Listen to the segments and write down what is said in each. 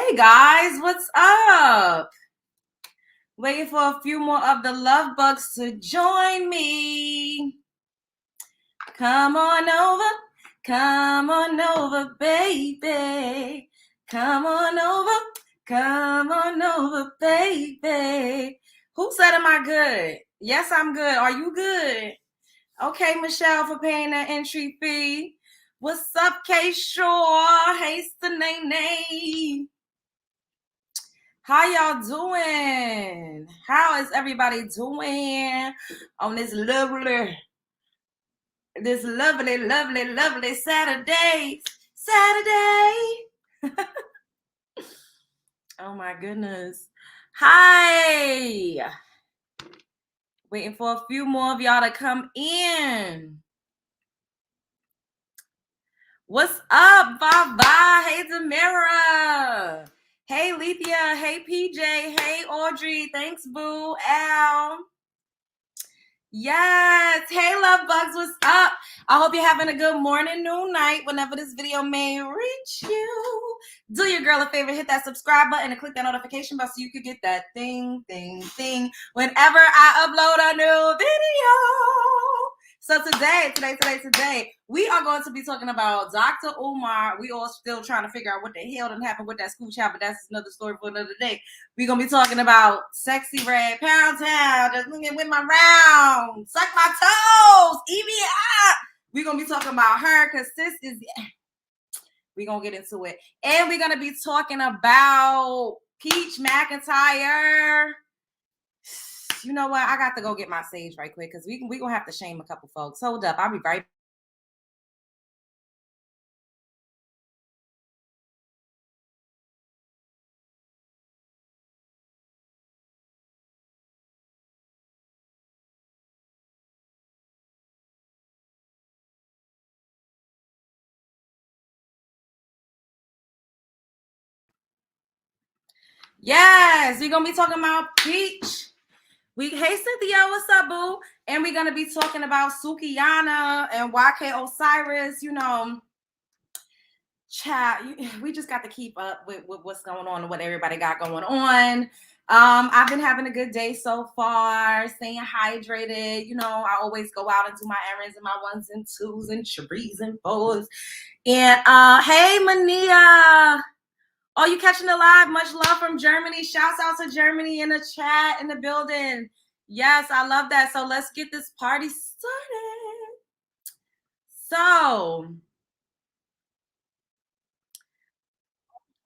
Hey guys, what's up? Waiting for a few more of the love bugs to join me. Come on over, baby. Come on over, baby. Who said am I good? Yes, I'm good. Are you good? Okay, Michelle, for paying that entry fee. What's up, K Shore? Hey, Nene. How y'all doing? How is everybody doing on this lovely Saturday? Oh my goodness. Hi. Waiting for a few more of y'all to come in. What's up, Baba? Hey, Zamira. Hey, Lethea. Hey, PJ. Hey, Audrey. Thanks, Boo. Al. Yes. Hey, love bugs. What's up? I hope you're having a good morning, noon, night, whenever this video may reach you. Do your girl a favor, hit that subscribe button and click that notification bell so you can get that thing whenever I upload a new video. So today, we are going to be talking about Dr. Umar. We all still trying to figure out what the hell done happened with that school child, but that's another story for another day. We're going to be talking about Sexy Red, Pound Town, just with my round, suck my toes, Evie up. We're going to be talking about her because sis is, we're going to get into it. And we're going to be talking about Peach McIntyre. You know what? I got to go get my sage right quick because we gonna have to shame a couple folks. Hold up, I'll be right back. Yes, we're gonna be talking about Peach. Hey Cynthia, what's up, boo? And we're gonna be talking about Sukinna and YK Osiris. You know, chat. We just got to keep up with what's going on and what everybody got going on. I've been having a good day so far, staying hydrated. You know, I always go out and do my errands and my ones and twos and threes and fours. And hey, Mania. Oh, you catching the live? Much love from Germany. Shouts out to Germany in the chat, in the building. Yes, I love that. So let's get this party started. So,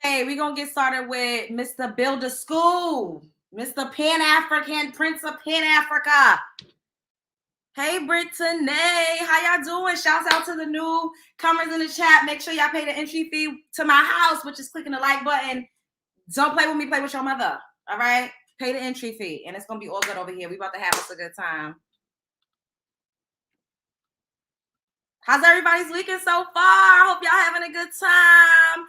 hey, we're going to get started with Mr. Builder School, Mr. Pan-African, Prince of Pan-Africa. Hey, Brittany, how y'all doing? Shouts out to the newcomers in the chat. Make sure y'all pay the entry fee to my house, which is clicking the like button. Don't play with me, play with your mother, all right? Pay the entry fee, and it's going to be all good over here. We about to have us a good time. How's everybody's weekend so far? Hope y'all having a good time.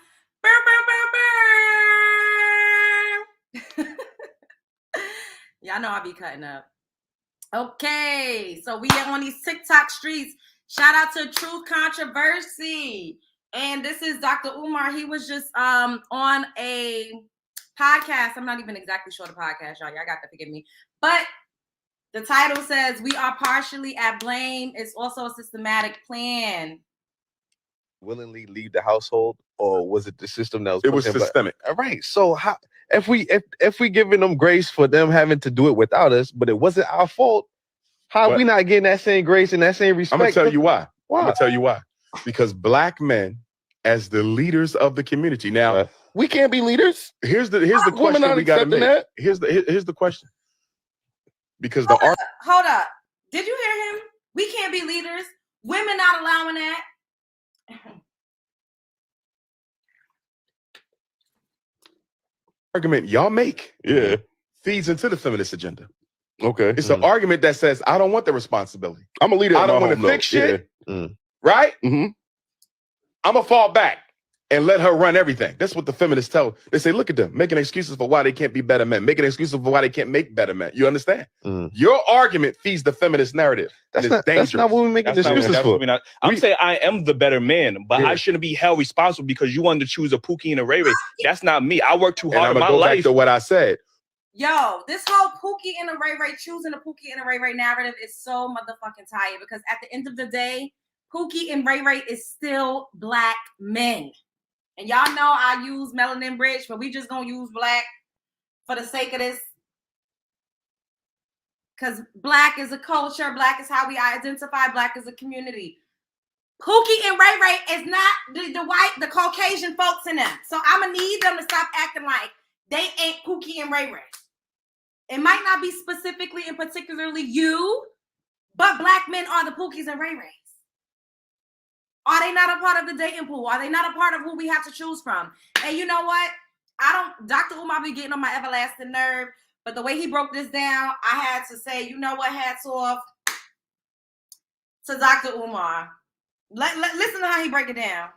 Y'all know I be cutting up. Okay, so we are on these TikTok streets. Shout out to Truth Controversy. And this is Dr. Umar. He was just on a podcast. I'm not even exactly sure the podcast, y'all. Y'all got to forgive me. But the title says, "We are partially at blame. It's also a systematic plan." Willingly leave the household, or was it the system that was? It was systemic. All right. So how, if we giving them grace for them having to do it without us, but it wasn't our fault, how are we not getting that same grace and that same respect? I'm gonna tell you why. Why? I'm gonna tell you why. Because Black men, as the leaders of the community, now we can't be leaders. Here's the question we got to make. That. Here's the question. Because hold up. Did you hear him? We can't be leaders. Women not allowing that. Argument y'all make feeds into the feminist agenda. Okay. It's an argument that says, I don't want the responsibility. I'm a leader. I don't want to fix shit. Right? Mm-hmm. I'm going to fall back. and let her run everything. That's what the feminists tell. They say, look at them, making excuses for why they can't be better men, making excuses for why they can't make better men. You understand? Your argument feeds the feminist narrative. That's not what we're making excuses for. I'm saying I am the better man, but I shouldn't be held responsible because you wanted to choose a Pookie and a Ray Ray. That's not me. I worked too hard in my life. Back to what I said. Yo, this whole Pookie and a Ray Ray, choosing a Pookie and a Ray Ray narrative is so motherfucking tired, because at the end of the day, Pookie and Ray Ray is still black men. And y'all know I use melanin bridge, but we just gonna use black for the sake of this. Because black is a culture, black is how we identify, black is a community. Pookie and Ray Ray is not the Caucasian folks in them. So I'm gonna need them to stop acting like they ain't Pookie and Ray Ray. It might not be specifically and particularly you, but black men are the Pookies and Ray Rays. Are they not a part of the dating pool? Are they not a part of who we have to choose from? And you know what? Dr. Umar be getting on my everlasting nerve, but the way he broke this down, I had to say, you know what? Hats off to Dr. Umar. Listen to how he break it down.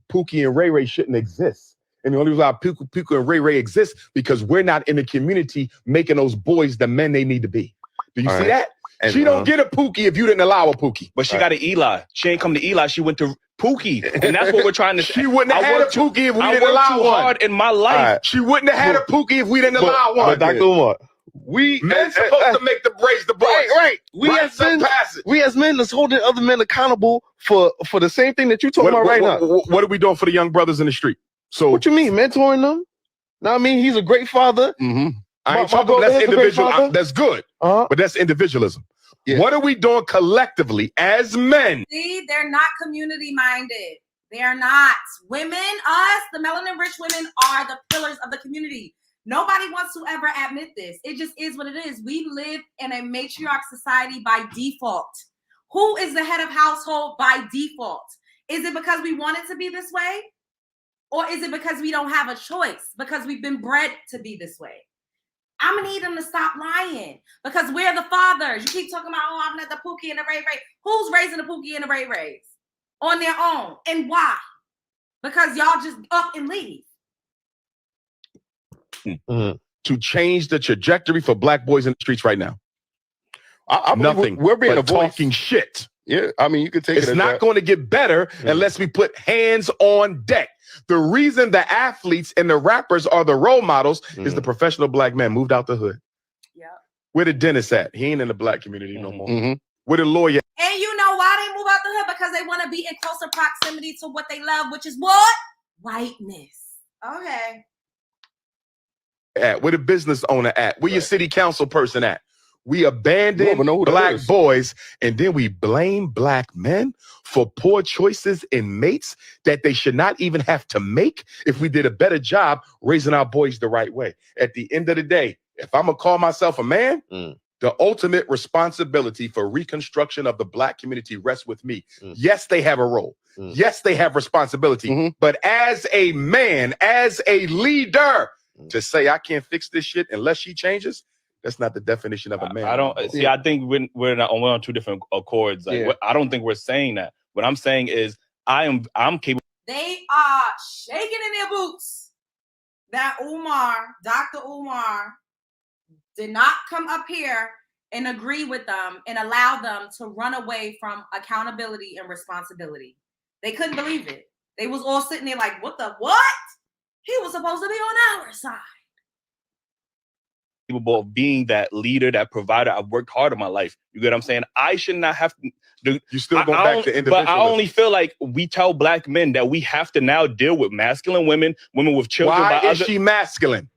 Pookie and Ray Ray shouldn't exist. And the only reason why Pookie and Ray Ray exist because we're not in the community making those boys the men they need to be. Do you see that? And she don't get a Pookie if you didn't allow a Pookie. But she got an Eli. She ain't come to Eli. She went to Pookie. And that's what we're trying to say. She wouldn't have had a Pookie if we didn't allow one. Hard in my life. She wouldn't have had a Pookie if we didn't allow one. But Dr. Umar, men supposed to make the raise the boys. Right. We as men is holding other men accountable for the same thing that you talking about right now. What are we doing for the young brothers in the street? So what you mean, mentoring them? Now I mean, he's a great father. I ain't talking about that's individual. That's good, but that's individualism. Yeah. What are we doing collectively as men? See, they're not community minded. They are not. Women, us, the melanin rich women are the pillars of the community. Nobody wants to ever admit this. It just is what it is. We live in a matriarch society by default. Who is the head of household by default? Is it because we want it to be this way? Or is it because we don't have a choice? Because we've been bred to be this way? I'm gonna need them to stop lying, because we're the fathers. You keep talking about, oh, I'm not the Pookie and the Ray Ray. Who's raising the Pookie and the Ray Rays on their own? And why? Because y'all just up and leave. To change the trajectory for black boys in the streets right now. Nothing. We're being talking shit. Yeah, I mean, you could take it. It's not going to get better unless we put hands on deck. The reason the athletes and the rappers are the role models is the professional black man moved out the hood. Yeah. Where the dentist at? He ain't in the black community no more. Where the lawyer? And you know why they move out the hood? Because they want to be in closer proximity to what they love, which is what? Whiteness. Okay. Where the business owner at? Where your city council person at? We abandon black boys, and then we blame black men for poor choices in mates that they should not even have to make if we did a better job raising our boys the right way. At the end of the day, if I'm going to call myself a man, the ultimate responsibility for reconstruction of the black community rests with me. Yes, they have a role. Yes, they have responsibility. But as a man, as a leader, to say I can't fix this shit unless she changes, that's not the definition of a man. I don't see. I think we're on two different accords. Like, I don't think we're saying that. What I'm saying is I'm capable. They are shaking in their boots that Dr. Umar, did not come up here and agree with them and allow them to run away from accountability and responsibility. They couldn't believe it. They was all sitting there like, what? He was supposed to be on our side. Capable of being that leader, that provider. I've worked hard in my life. You get what I'm saying? I should not have to. You still go back to individualism. But I only feel like we tell black men that we have to now deal with masculine women with children. Why is she masculine?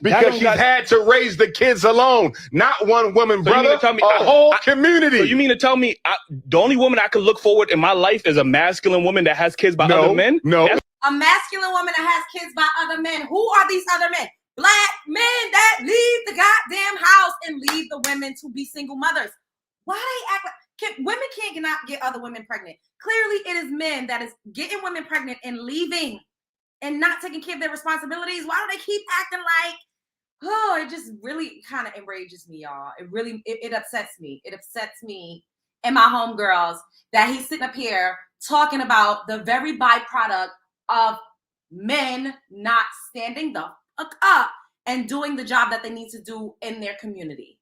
Because she's had to raise the kids alone. Not one woman, so brother. A whole community. So you mean to tell me the only woman I could look forward in my life is a masculine woman that has kids by other men? No. A masculine woman that has kids by other men. Who are these other men? Black men that leave the goddamn house and leave the women to be single mothers. Why they act like women cannot get other women pregnant? Clearly, it is men that is getting women pregnant and leaving and not taking care of their responsibilities. Why do they keep acting like, oh, it just really kind of enrages me, y'all. It upsets me. It upsets me and my homegirls that he's sitting up here talking about the very byproduct of men not standing the fuck up and doing the job that they need to do in their community.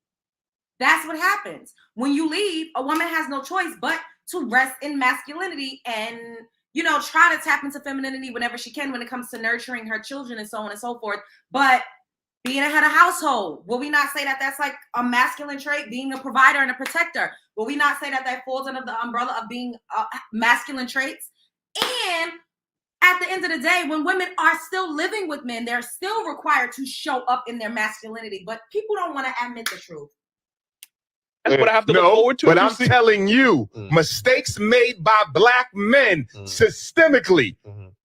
That's what happens. When you leave, a woman has no choice but to rest in masculinity and, you know, try to tap into femininity whenever she can when it comes to nurturing her children and so on and so forth. But being a head of household, will we not say that that's like a masculine trait? Being a provider and a protector, will we not say that that falls under the umbrella of being masculine traits? And at the end of the day, when women are still living with men, they're still required to show up in their masculinity. But people don't want to admit the truth. That's what I have to look forward to. But I'm telling you, mistakes made by black men systemically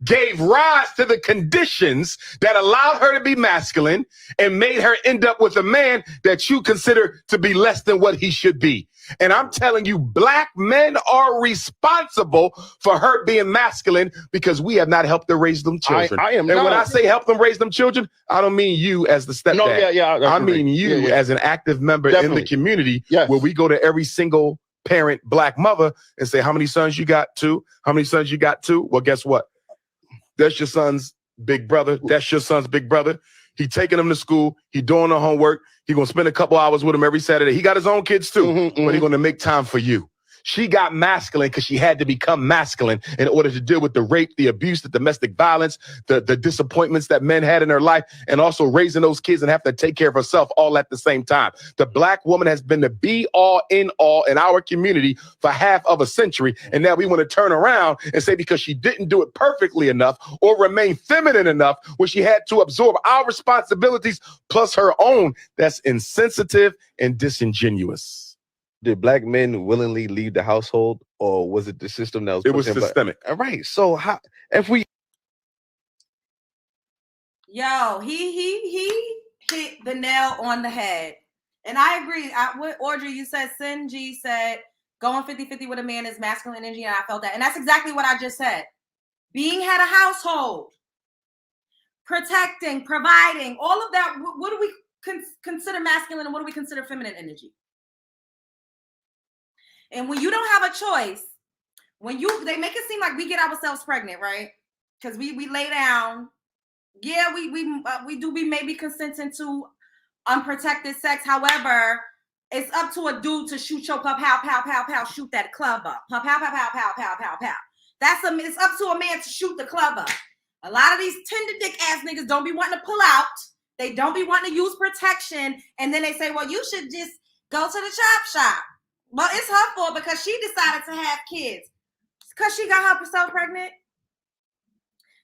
gave rise to the conditions that allowed her to be masculine and made her end up with a man that you consider to be less than what he should be. And I'm telling you, black men are responsible for her being masculine because we have not helped her raise them children. And when I say help them raise them children, I don't mean you as the stepdad. No, I mean you as an active member in the community where we go to every single parent black mother and say, how many sons you got? 2? How many sons you got? 2? Well, guess what? That's your son's big brother. That's your son's big brother. He taking them to school. He doing the homework. He gonna spend a couple hours with him every Saturday. He got his own kids too, but he gonna make time for you. She got masculine because she had to become masculine in order to deal with the rape, the abuse, the domestic violence, the disappointments that men had in her life, and also raising those kids and have to take care of herself all at the same time. The black woman has been the be all in all in our community for half of a century. And now we want to turn around and say because she didn't do it perfectly enough or remain feminine enough when she had to absorb our responsibilities plus her own, that's insensitive and disingenuous. Did black men willingly leave the household, or was it the system that was? It was systemic. All right. So how, if we, yo, he hit the nail on the head, and I agree. With Audrey, you said Sinji said going 50-50 with a man is masculine energy, and I felt that, and that's exactly what I just said. Being head of household, protecting, providing, all of that. What do we consider masculine, and what do we consider feminine energy? And when you don't have a choice, they make it seem like we get ourselves pregnant, right? Because we lay down. Yeah, we may be consenting to unprotected sex. However, it's up to a dude to shoot your pow, pow, pow, pow, pow, shoot that club up. Pow, pow, pow, pow, pow, pow, pow, pow. It's up to a man to shoot the club up. A lot of these tender dick ass niggas don't be wanting to pull out. They don't be wanting to use protection. And then they say, well, you should just go to the chop shop. Well, it's her fault because she decided to have kids. Because she got herself pregnant.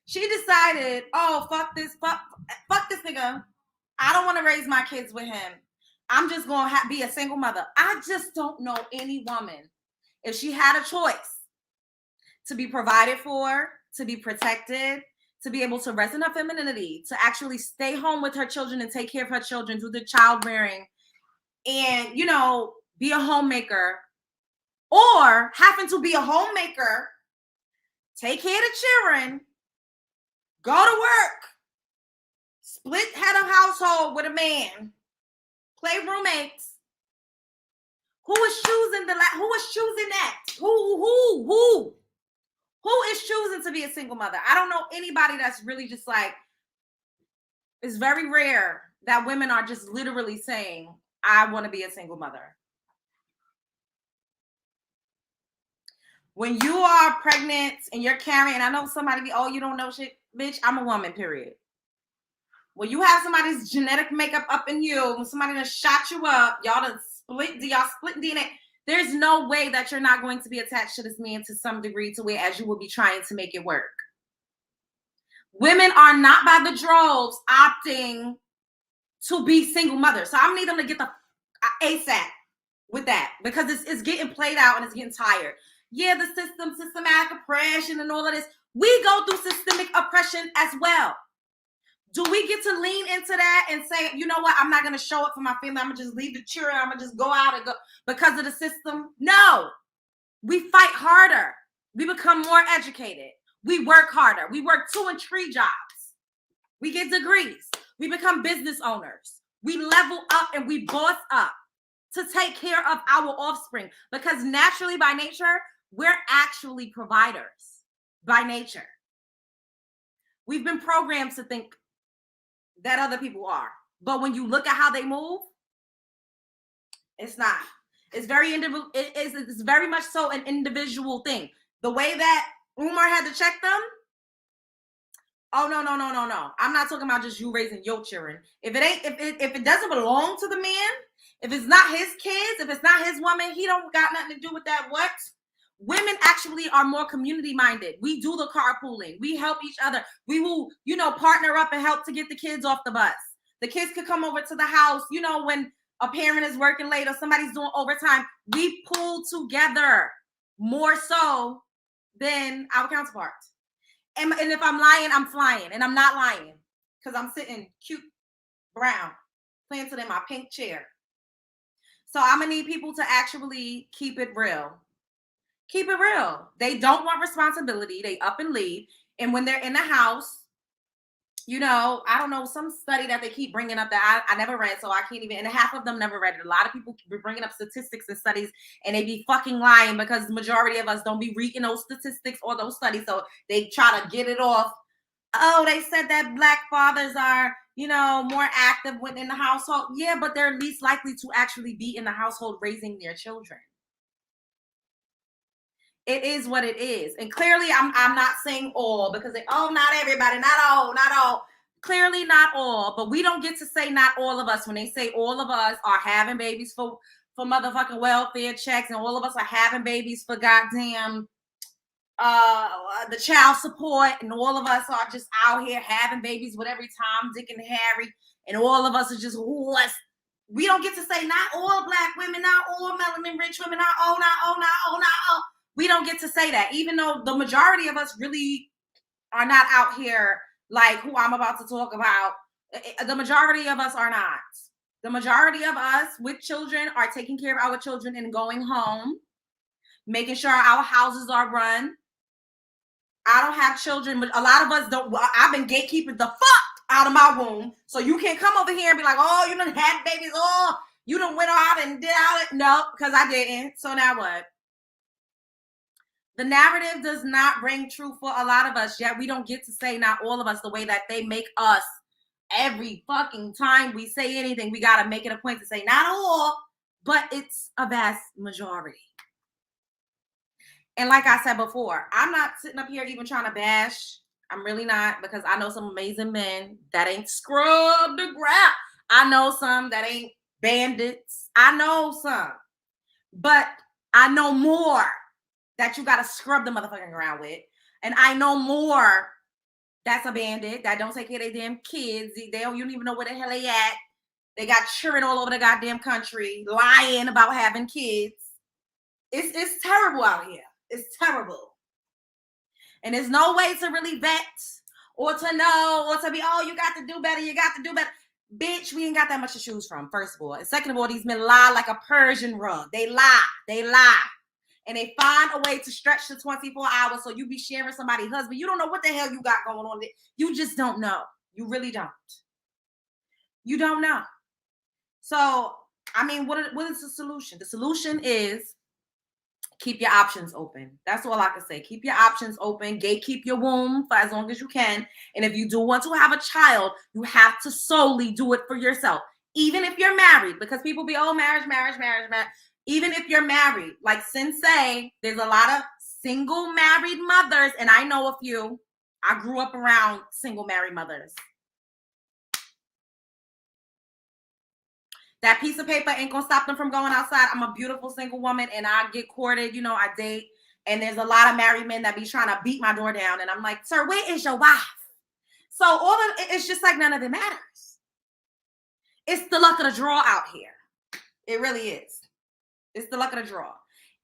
She decided, oh, fuck this nigga. I don't want to raise my kids with him. I'm just going to be a single mother. I just don't know any woman, if she had a choice to be provided for, to be protected, to be able to rest in her femininity, to actually stay home with her children and take care of her children, do the child rearing, and, you know, be a homemaker, or having to be a homemaker, take care of the children, go to work, split head of household with a man, play roommates. Who is choosing that? Who is choosing to be a single mother? I don't know anybody that's really just like, it's very rare that women are just literally saying, I want to be a single mother. When you are pregnant and you're carrying, I know somebody be, oh, you don't know shit, bitch, I'm a woman, period. When you have somebody's genetic makeup up in you, when somebody done shot you up, y'all split DNA, there's no way that you're not going to be attached to this man to some degree to where as you will be trying to make it work. Women are not by the droves opting to be single mothers. So I need them to get the ASAP with that because it's getting played out and it's getting tired. Yeah, the systematic oppression and all of this. We go through systemic oppression as well. Do we get to lean into that and say, you know what, I'm not going to show up for my family. I'm going to just leave the children. I'm going to just go out and go because of the system? No. We fight harder. We become more educated. We work harder. We work 2 and 3 jobs. We get degrees. We become business owners. We level up and we boss up to take care of our offspring because naturally by nature, we're actually providers by nature. We've been programmed to think that other people are. But when you look at how they move, it's not. It's very individual. It's very much so an individual thing. The way that Umar had to check them. Oh no. I'm not talking about just you raising your children. If it doesn't belong to the man, if it's not his kids, if it's not his woman, he don't got nothing to do with that. What? Women actually are more community minded. We do the carpooling. We help each other. We will, partner up and help to get the kids off the bus. The kids could come over to the house, when a parent is working late or somebody's doing overtime. We pull together more so than our counterparts. And if I'm lying, I'm flying. And I'm not lying because I'm sitting cute, brown, planted in my pink chair. So I'm going to need people to actually keep it real. Keep it real. They don't want responsibility. They up and leave. And when they're in the house, I don't know, some study that they keep bringing up that I never read, so I can't even, and half of them never read it. A lot of people be bringing up statistics and studies, and they be fucking lying because the majority of us don't be reading those statistics or those studies, so they try to get it off. Oh, they said that Black fathers are, more active within the household. Yeah, but they're least likely to actually be in the household raising their children. It is what it is. And clearly I'm not saying all because not everybody, not all. Clearly not all, but we don't get to say not all of us when they say all of us are having babies for motherfucking welfare checks and all of us are having babies for goddamn the child support and all of us are just out here having babies with every Tom, Dick, and Harry and all of us are just we don't get to say not all Black women, not all melanin rich women, not all. We don't get to say that, even though the majority of us really are not out here like who I'm about to talk about. The majority of us are not. The majority of us with children are taking care of our children and going home, making sure our houses are run. I don't have children, but a lot of us don't. I've been gatekeeping the fuck out of my womb. So you can't come over here and be like, oh, you done had babies. Oh, you done went out and did all it. No, because I didn't. So now what? The narrative does not ring true for a lot of us, yet we don't get to say not all of us the way that they make us. Every fucking time we say anything, we got to make it a point to say not all, but it's a vast majority. And like I said before, I'm not sitting up here even trying to bash. I'm really not, because I know some amazing men that ain't scrubbed the ground. I know some that ain't bandits. I know some. But I know more that you got to scrub the motherfucking ground with. And I know more that's a bandit that don't take care of their damn kids. You don't even know where the hell they at. They got children all over the goddamn country, lying about having kids. It's terrible out here. It's terrible. And there's no way to really vet or to know or to be, oh, you got to do better. You got to do better. Bitch, we ain't got that much to choose from, first of all. And second of all, these men lie like a Persian rug. They lie. And they find a way to stretch to 24 hours so you be sharing somebody's husband. You don't know what the hell you got going on there. You just don't know. You really don't. You don't know. So, I mean, what is the solution? The solution is keep your options open. That's all I can say. Keep your options open. Gatekeep your womb for as long as you can. And if you do want to have a child, you have to solely do it for yourself. Even if you're married, because people be, oh, marriage. Even if you're married, like Sensei, there's a lot of single married mothers, and I know a few. I grew up around single married mothers. That piece of paper ain't gonna stop them from going outside. I'm a beautiful single woman, and I get courted, I date, and there's a lot of married men that be trying to beat my door down, and I'm like, sir, where is your wife? So it's just like none of it matters. It's the luck of the draw out here. It really is. It's the luck of the draw.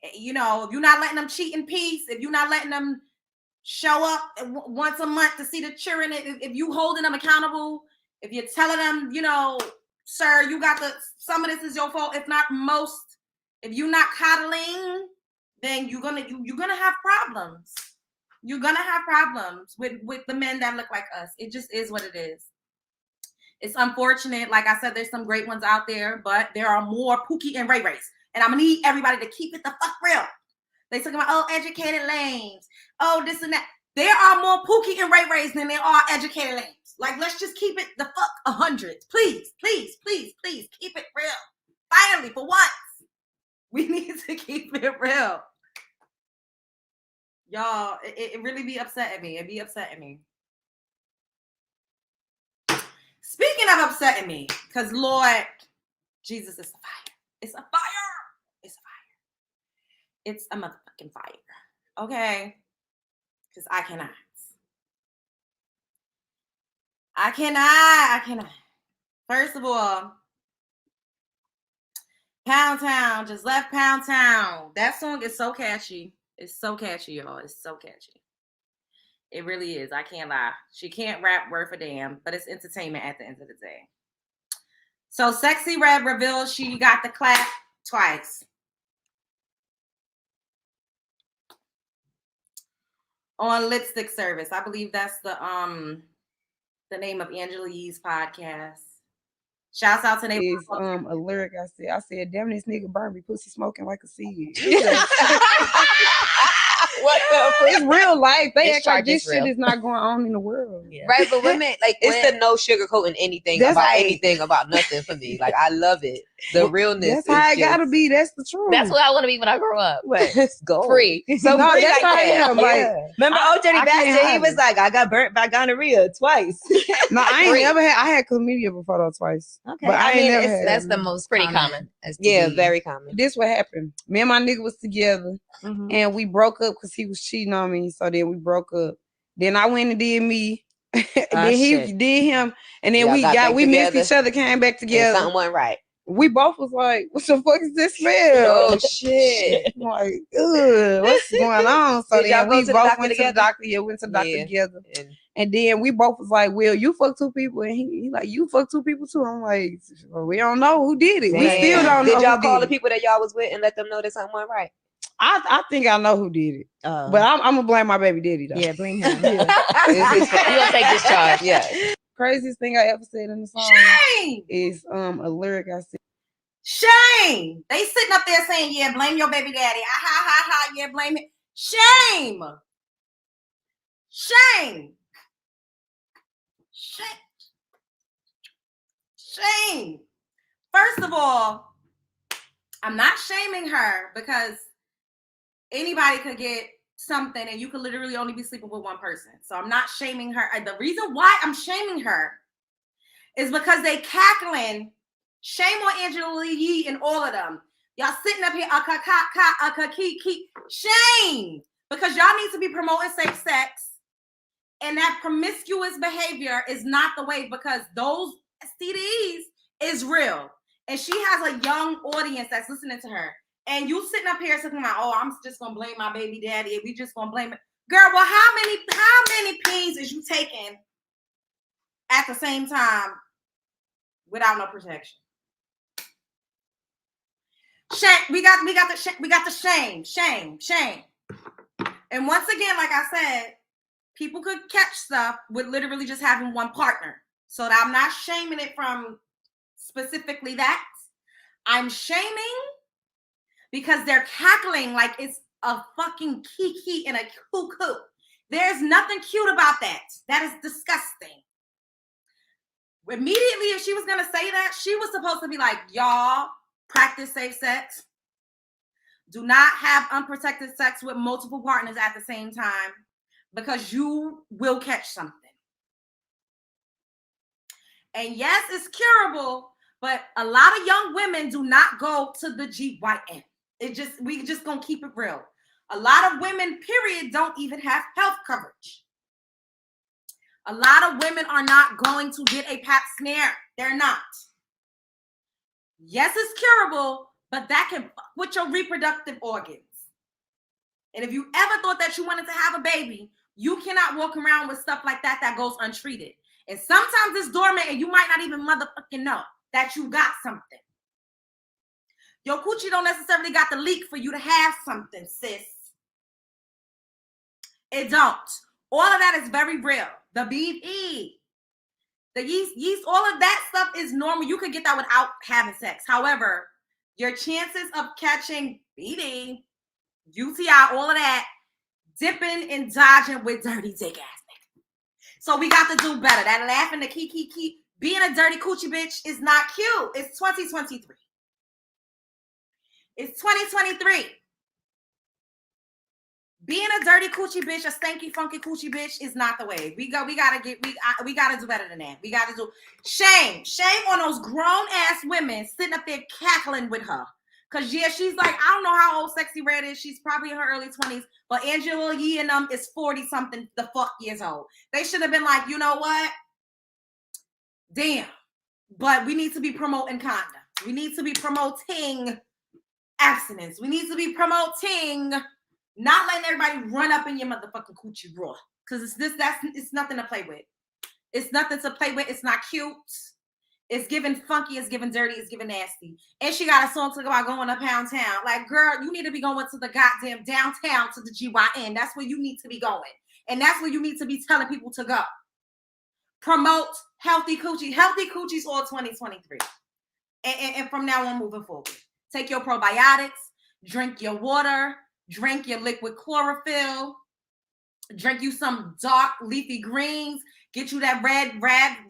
If you're not letting them cheat in peace, if you're not letting them show up once a month to see the children, if you holding them accountable, if you're telling them, sir, you got some of this is your fault, if not most. If you're not coddling, then you're gonna have problems. You're gonna have problems with the men that look like us. It just is what it is. It's unfortunate. Like I said, there's some great ones out there, but there are more Pookie and Ray Rays. And I'm going to need everybody to keep it the fuck real. They talking about, oh, educated lames. Oh, this and that. There are more Pookie and Ray Rays than there are educated lames. Like, let's just keep it the fuck 100. Please, please, please, please keep it real. Finally, for once, we need to keep it real. Y'all, it really be upsetting me. It be upsetting me. Speaking of upsetting me, because Lord, Jesus is a fire. It's a fire. It's a fire. It's a motherfucking fire. Okay? Because I cannot. First of all, Pound Town just left Pound Town. That song is so catchy. It's so catchy, y'all. It's so catchy. It really is. I can't lie. She can't rap word for damn, but it's entertainment at the end of the day. So Sexy Red reveals she got the clap twice. On Lipstick Service. I believe that's the name of Angela Yee's podcast. Shouts out to them. Is a lyric I said, damn, this nigga burn me pussy smoking like a seed. What the fuck? It's real life. They act like this shit is not going on in the world. Yeah. Right, but women, like, it's the no sugarcoating anything about nothing for me. Like, I love it. The realness. That's how it gotta be. That's the truth. That's what I want to be when I grow up. Let's go. Free. So no, that's how I am. Like, remember old Jenny Baxter? He was like, I got burnt by gonorrhea twice. No, I ain't never had. I had chlamydia before though twice. Okay, but I ain't never had. That's the most pretty common. Yeah, very common. This what happened. Me and my nigga was together, and we broke up because he was cheating on me. So then we broke up. Then I went and did me. Then he did him, and then we missed each other, came back together. Something went right. We both was like, what the fuck is this smell? Oh shit. Like, ugh, what's going on? So then we both went to the doctor. Yeah, went to the doctor together. And then we both was like, well, you fuck two people. And he like, you fuck two people too. I'm like, well, we don't know who did it. Damn. We still don't know. Did y'all call the people that y'all was with and let them know that something went right? I think I know who did it. But I'm gonna blame my baby daddy though. Yeah, blame him. You gonna take this charge. Yeah. Craziest thing I ever said in the song is a lyric I said. Shame. They sitting up there saying, yeah, blame your baby daddy. Yeah, blame it. Shame. Shame. Shame. Shame. First of all, I'm not shaming her because anybody could get something and you could literally only be sleeping with one person. So I'm not shaming her. The reason why I'm shaming her is because they cackling. Shame on Angela Yee and all of them. Y'all sitting up here, shame, because y'all need to be promoting safe sex, and that promiscuous behavior is not the way, because those STDs is real, and she has a young audience that's listening to her, and you sitting up here talking about, oh, I'm just gonna blame my baby daddy, and we just gonna blame it, girl. Well, how many peas is you taking at the same time without no protection? Shame. We got the shame. And once again, like I said, people could catch stuff with literally just having one partner. So that I'm not shaming it from specifically that. I'm shaming because they're cackling like it's a fucking kiki and a cuckoo. There's nothing cute about that. That is disgusting. Immediately, if she was gonna say that, she was supposed to be like, y'all, practice safe sex. Do not have unprotected sex with multiple partners at the same time, because you will catch something. And yes, it's curable, but a lot of young women do not go to the GYN. We just gonna keep it real. A lot of women, period, don't even have health coverage. A lot of women are not going to get a pap smear. They're not. Yes, it's curable, but that can fuck with your reproductive organs. And if you ever thought that you wanted to have a baby, you cannot walk around with stuff like that goes untreated. And sometimes it's dormant and you might not even motherfucking know that you got something. Your coochie don't necessarily got the leak for you to have something, sis. It don't. All of that is very real. The BV, the yeast, all of that stuff is normal. You could get that without having sex. However, your chances of catching BV, UTI, all of that, dipping and dodging with dirty dick ass niggas. So we got to do better. That laughing, the key. Being a dirty coochie bitch is not cute. It's 2023. It's 2023. Being a dirty coochie bitch, a stanky, funky coochie bitch is not the way. We gotta do better than that. We gotta do shame on those grown ass women sitting up there cackling with her. Cause yeah, she's like, I don't know how old Sexy Red is. She's probably in her early 20s, but Angela Yee and them is 40 something the fuck years old. They should have been like, you know what? Damn. But we need to be promoting condom. We need to be promoting abstinence. We need to be promoting not letting everybody run up in your motherfucking coochie raw. Because it's nothing to play with. It's nothing to play with. It's not cute. It's giving funky. It's giving dirty. It's giving nasty. And she got a song talking about going to Pound Town. Like, girl, you need to be going to the goddamn downtown to the GYN. That's where you need to be going. And that's where you need to be telling people to go. Promote healthy coochie. Healthy coochie's all 2023. And from now on, moving forward. Take your probiotics. Drink your water. Drink your liquid chlorophyll. Drink you some dark leafy greens. Get you that red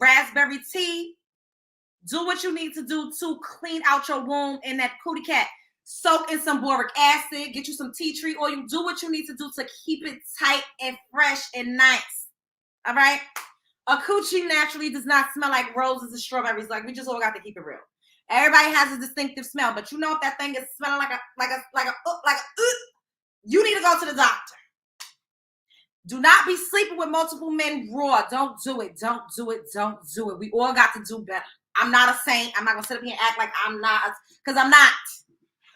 raspberry tea. Do what you need to do to clean out your womb and that cootie cat. Soak in some boric acid. Get you some tea tree oil. Do what you need to do to keep it tight and fresh and nice. All right? A coochie naturally does not smell like roses and strawberries. Like, we just all got to keep it real. Everybody has a distinctive smell, but you know if that thing is smelling like you need to go to the doctor. Do not be sleeping with multiple men raw. Don't do it. Don't do it. Don't do it. We all got to do better. I'm not a saint. I'm not going to sit up here and act like I'm not, because I'm not.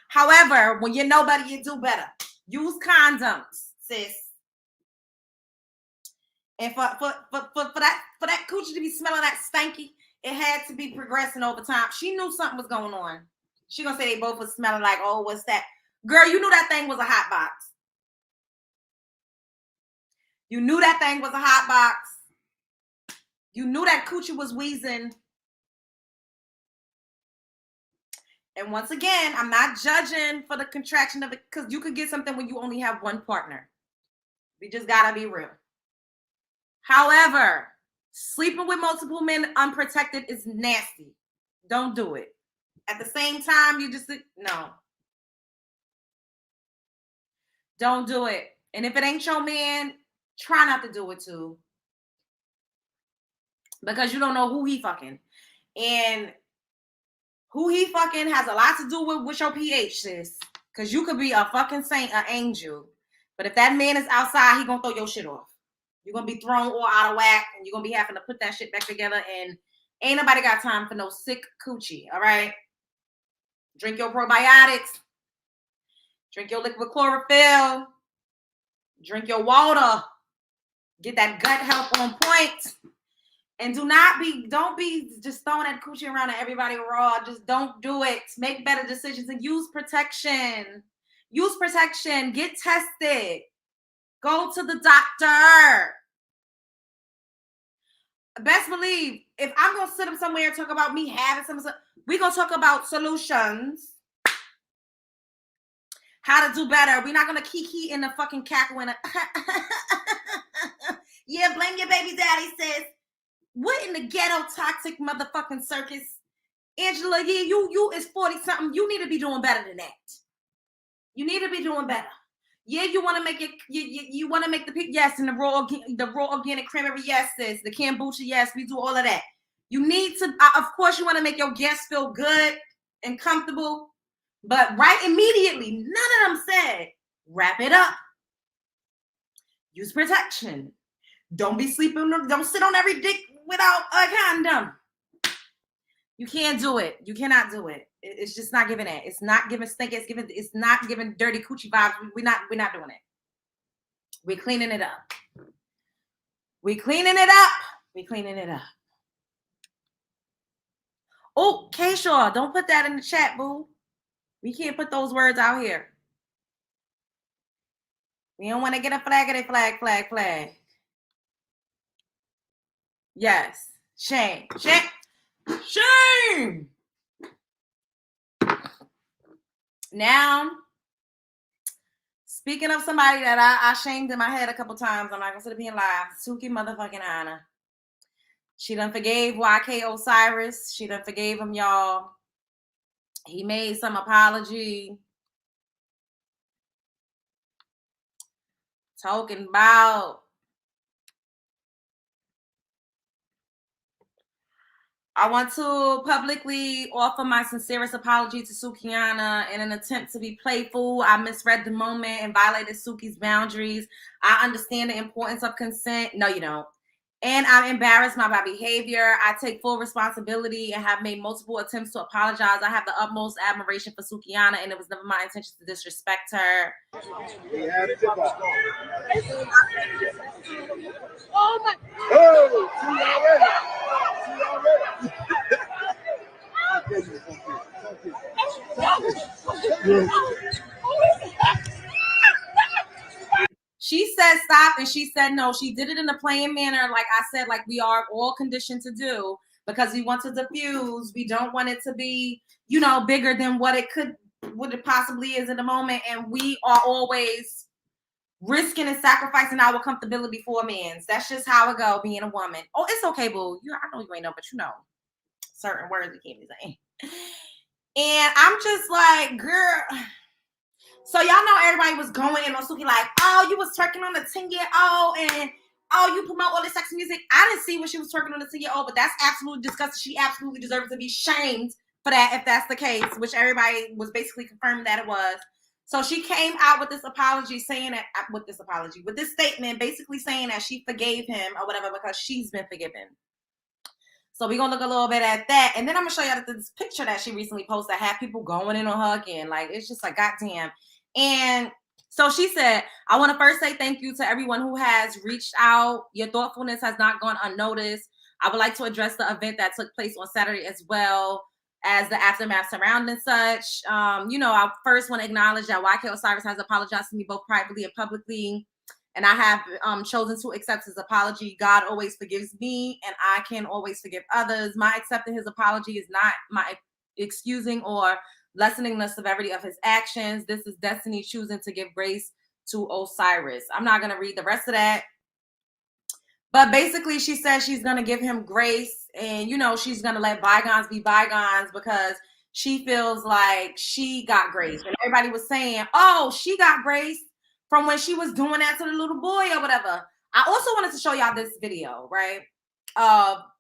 However, when you know better, you do better. Use condoms, sis. And for that coochie to be smelling that stanky, it had to be progressing over time. She knew something was going on. She going to say they both was smelling like, oh, what's that? Girl, you knew that thing was a hot box. You knew that thing was a hot box. You knew that coochie was wheezing. And once again, I'm not judging for the contraction of it, because you could get something when you only have one partner. We just gotta be real. However, sleeping with multiple men unprotected is nasty. Don't do it. At the same time, no. Don't do it. And if it ain't your man, try not to do it too. Because you don't know who he fucking. And who he fucking has a lot to do with your pH, sis. Because you could be a fucking saint, an angel. But if that man is outside, he gonna throw your shit off. You're gonna be thrown all out of whack, and you're gonna be having to put that shit back together, and ain't nobody got time for no sick coochie, all right? Drink your probiotics. Drink your liquid chlorophyll. Drink your water. Get that gut health on point. And don't be just throwing that coochie around at everybody raw. Just don't do it. Make better decisions and use protection. Use protection. Get tested. Go to the doctor. Best believe, if I'm going to sit up somewhere and talk about me having something, we're going to talk about solutions. How to do better. We're not going to kiki in the fucking cackle and yeah, blame your baby daddy, sis. What in the ghetto toxic motherfucking circus? Angela, yeah, you is 40-something. You need to be doing better than that. You need to be doing better. Yeah, you want to make it, you want to make the pig, yes, and the raw organic cranberry, yes, sis. The kombucha, yes, we do all of that. You need to, of course, you want to make your guests feel good and comfortable, but right immediately, none of them said, wrap it up. Use protection. Don't be sleeping, don't sit on every dick without a condom. You can't do it. You cannot do it. It's just not giving that. It's not giving stink. It's not giving dirty coochie vibes. We're not doing it. We're cleaning it up. We're cleaning it up. We're cleaning it up. Oh, K-Shaw, don't put that in the chat, boo. We can't put those words out here. We don't want to get a flag. Yes. Shame. Now, Speaking of somebody that I shamed in my head a couple times, I'm not gonna sit up here and lie. Suki motherfucking Anna. She done forgave YK Osiris. She done forgave him, y'all. He made some apology. Talking about I want to publicly offer my sincerest apology to Sukinna in an attempt to be playful. I misread the moment and violated Suki's boundaries. I understand the importance of consent. No, you don't. And I'm embarrassed by my behavior. I take full responsibility and have made multiple attempts to apologize. I have the utmost admiration for Sukinna, and it was never my intention to disrespect her. Oh my! She said stop, and she said no. She did it in a playing manner, like I said, like we are all conditioned to do, because we want to diffuse. We don't want it to be, you know, bigger than what it possibly is in the moment. And we are always risking and sacrificing our comfortability for a man's. That's just how it go, being a woman. Oh, it's okay, boo. I know you ain't know, but you know certain words you can't be saying. And I'm just like, girl. So y'all know everybody was going in on Suki like, oh, you was twerking on the 10-year-old and oh, you promote all this sexy music. I didn't see when she was twerking on the 10-year-old, but that's absolutely disgusting. She absolutely deserves to be shamed for that if that's the case, which everybody was basically confirming that it was. So she came out with this apology saying that, with this statement, basically saying that she forgave him or whatever because she's been forgiven. So we're going to look a little bit at that. And then I'm going to show y'all this picture that she recently posted that had people going in on her again. Like, it's just like, goddamn. And so she said, I want to first say thank you to everyone who has reached out. Your thoughtfulness has not gone unnoticed. I would like to address the event that took place on Saturday as well as the aftermath surrounding such. I first want to acknowledge that YK Osiris has apologized to me both privately and publicly. And I have chosen to accept his apology. God always forgives me, and I can always forgive others. My accepting his apology is not my excusing or lessening the severity of his actions. This is destiny choosing to give grace to Osiris. I'm not going to read the rest of that. But basically, she says she's going to give him grace, and, she's going to let bygones be bygones because she feels like she got grace. And everybody was saying, oh, she got grace from when she was doing that to the little boy or whatever. I also wanted to show y'all this video, right?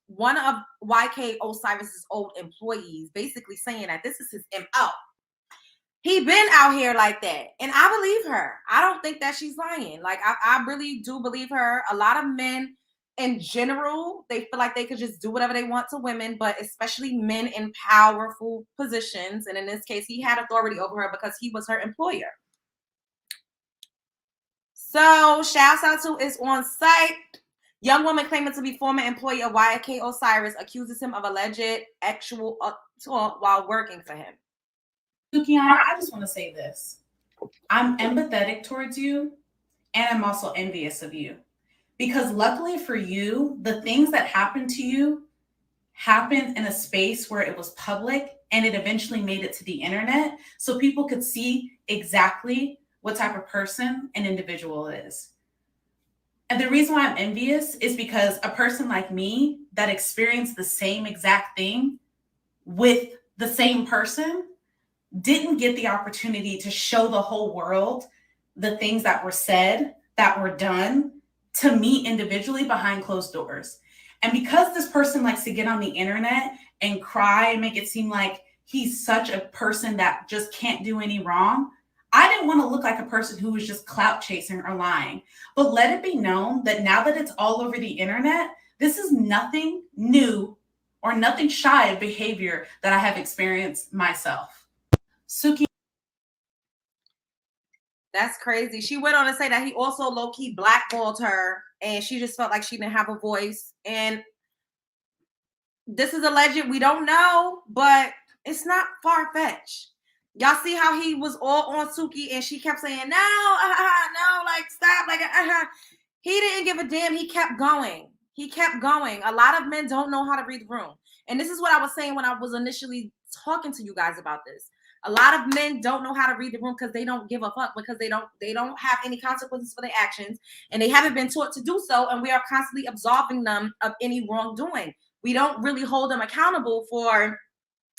One of YK Osiris's old employees basically saying that this is his MO. He been out here like that. And I believe her. I don't think that she's lying. Like, I really do believe her. A lot of men in general, they feel like they could just do whatever they want to women, but especially men in powerful positions. And in this case, he had authority over her because he was her employer. So, shouts out to is on site. Young woman claiming to be former employee of YK Osiris accuses him of alleged actual assault while working for him. Sukinna, I just want to say this. I'm empathetic towards you, and I'm also envious of you. Because luckily for you, the things that happened to you happened in a space where it was public, and it eventually made it to the internet, so people could see exactly what type of person an individual is. And the reason why I'm envious is because a person like me that experienced the same exact thing with the same person didn't get the opportunity to show the whole world the things that were said, that were done to me individually behind closed doors. And because this person likes to get on the internet and cry and make it seem like he's such a person that just can't do any wrong, I didn't want to look like a person who was just clout chasing or lying. But let it be known that now that it's all over the internet, this is nothing new or nothing shy of behavior that I have experienced myself. Suki. That's crazy. She went on to say that he also low-key blackballed her, and she just felt like she didn't have a voice. And this is alleged. We don't know, but it's not far-fetched. Y'all see how he was all on Suki and she kept saying, no, no, like, stop, like, He didn't give a damn. He kept going. He kept going. A lot of men don't know how to read the room. And this is what I was saying when I was initially talking to you guys about this. A lot of men don't know how to read the room because they don't give a fuck, because they don't have any consequences for their actions, and they haven't been taught to do so, and we are constantly absolving them of any wrongdoing. We don't really hold them accountable for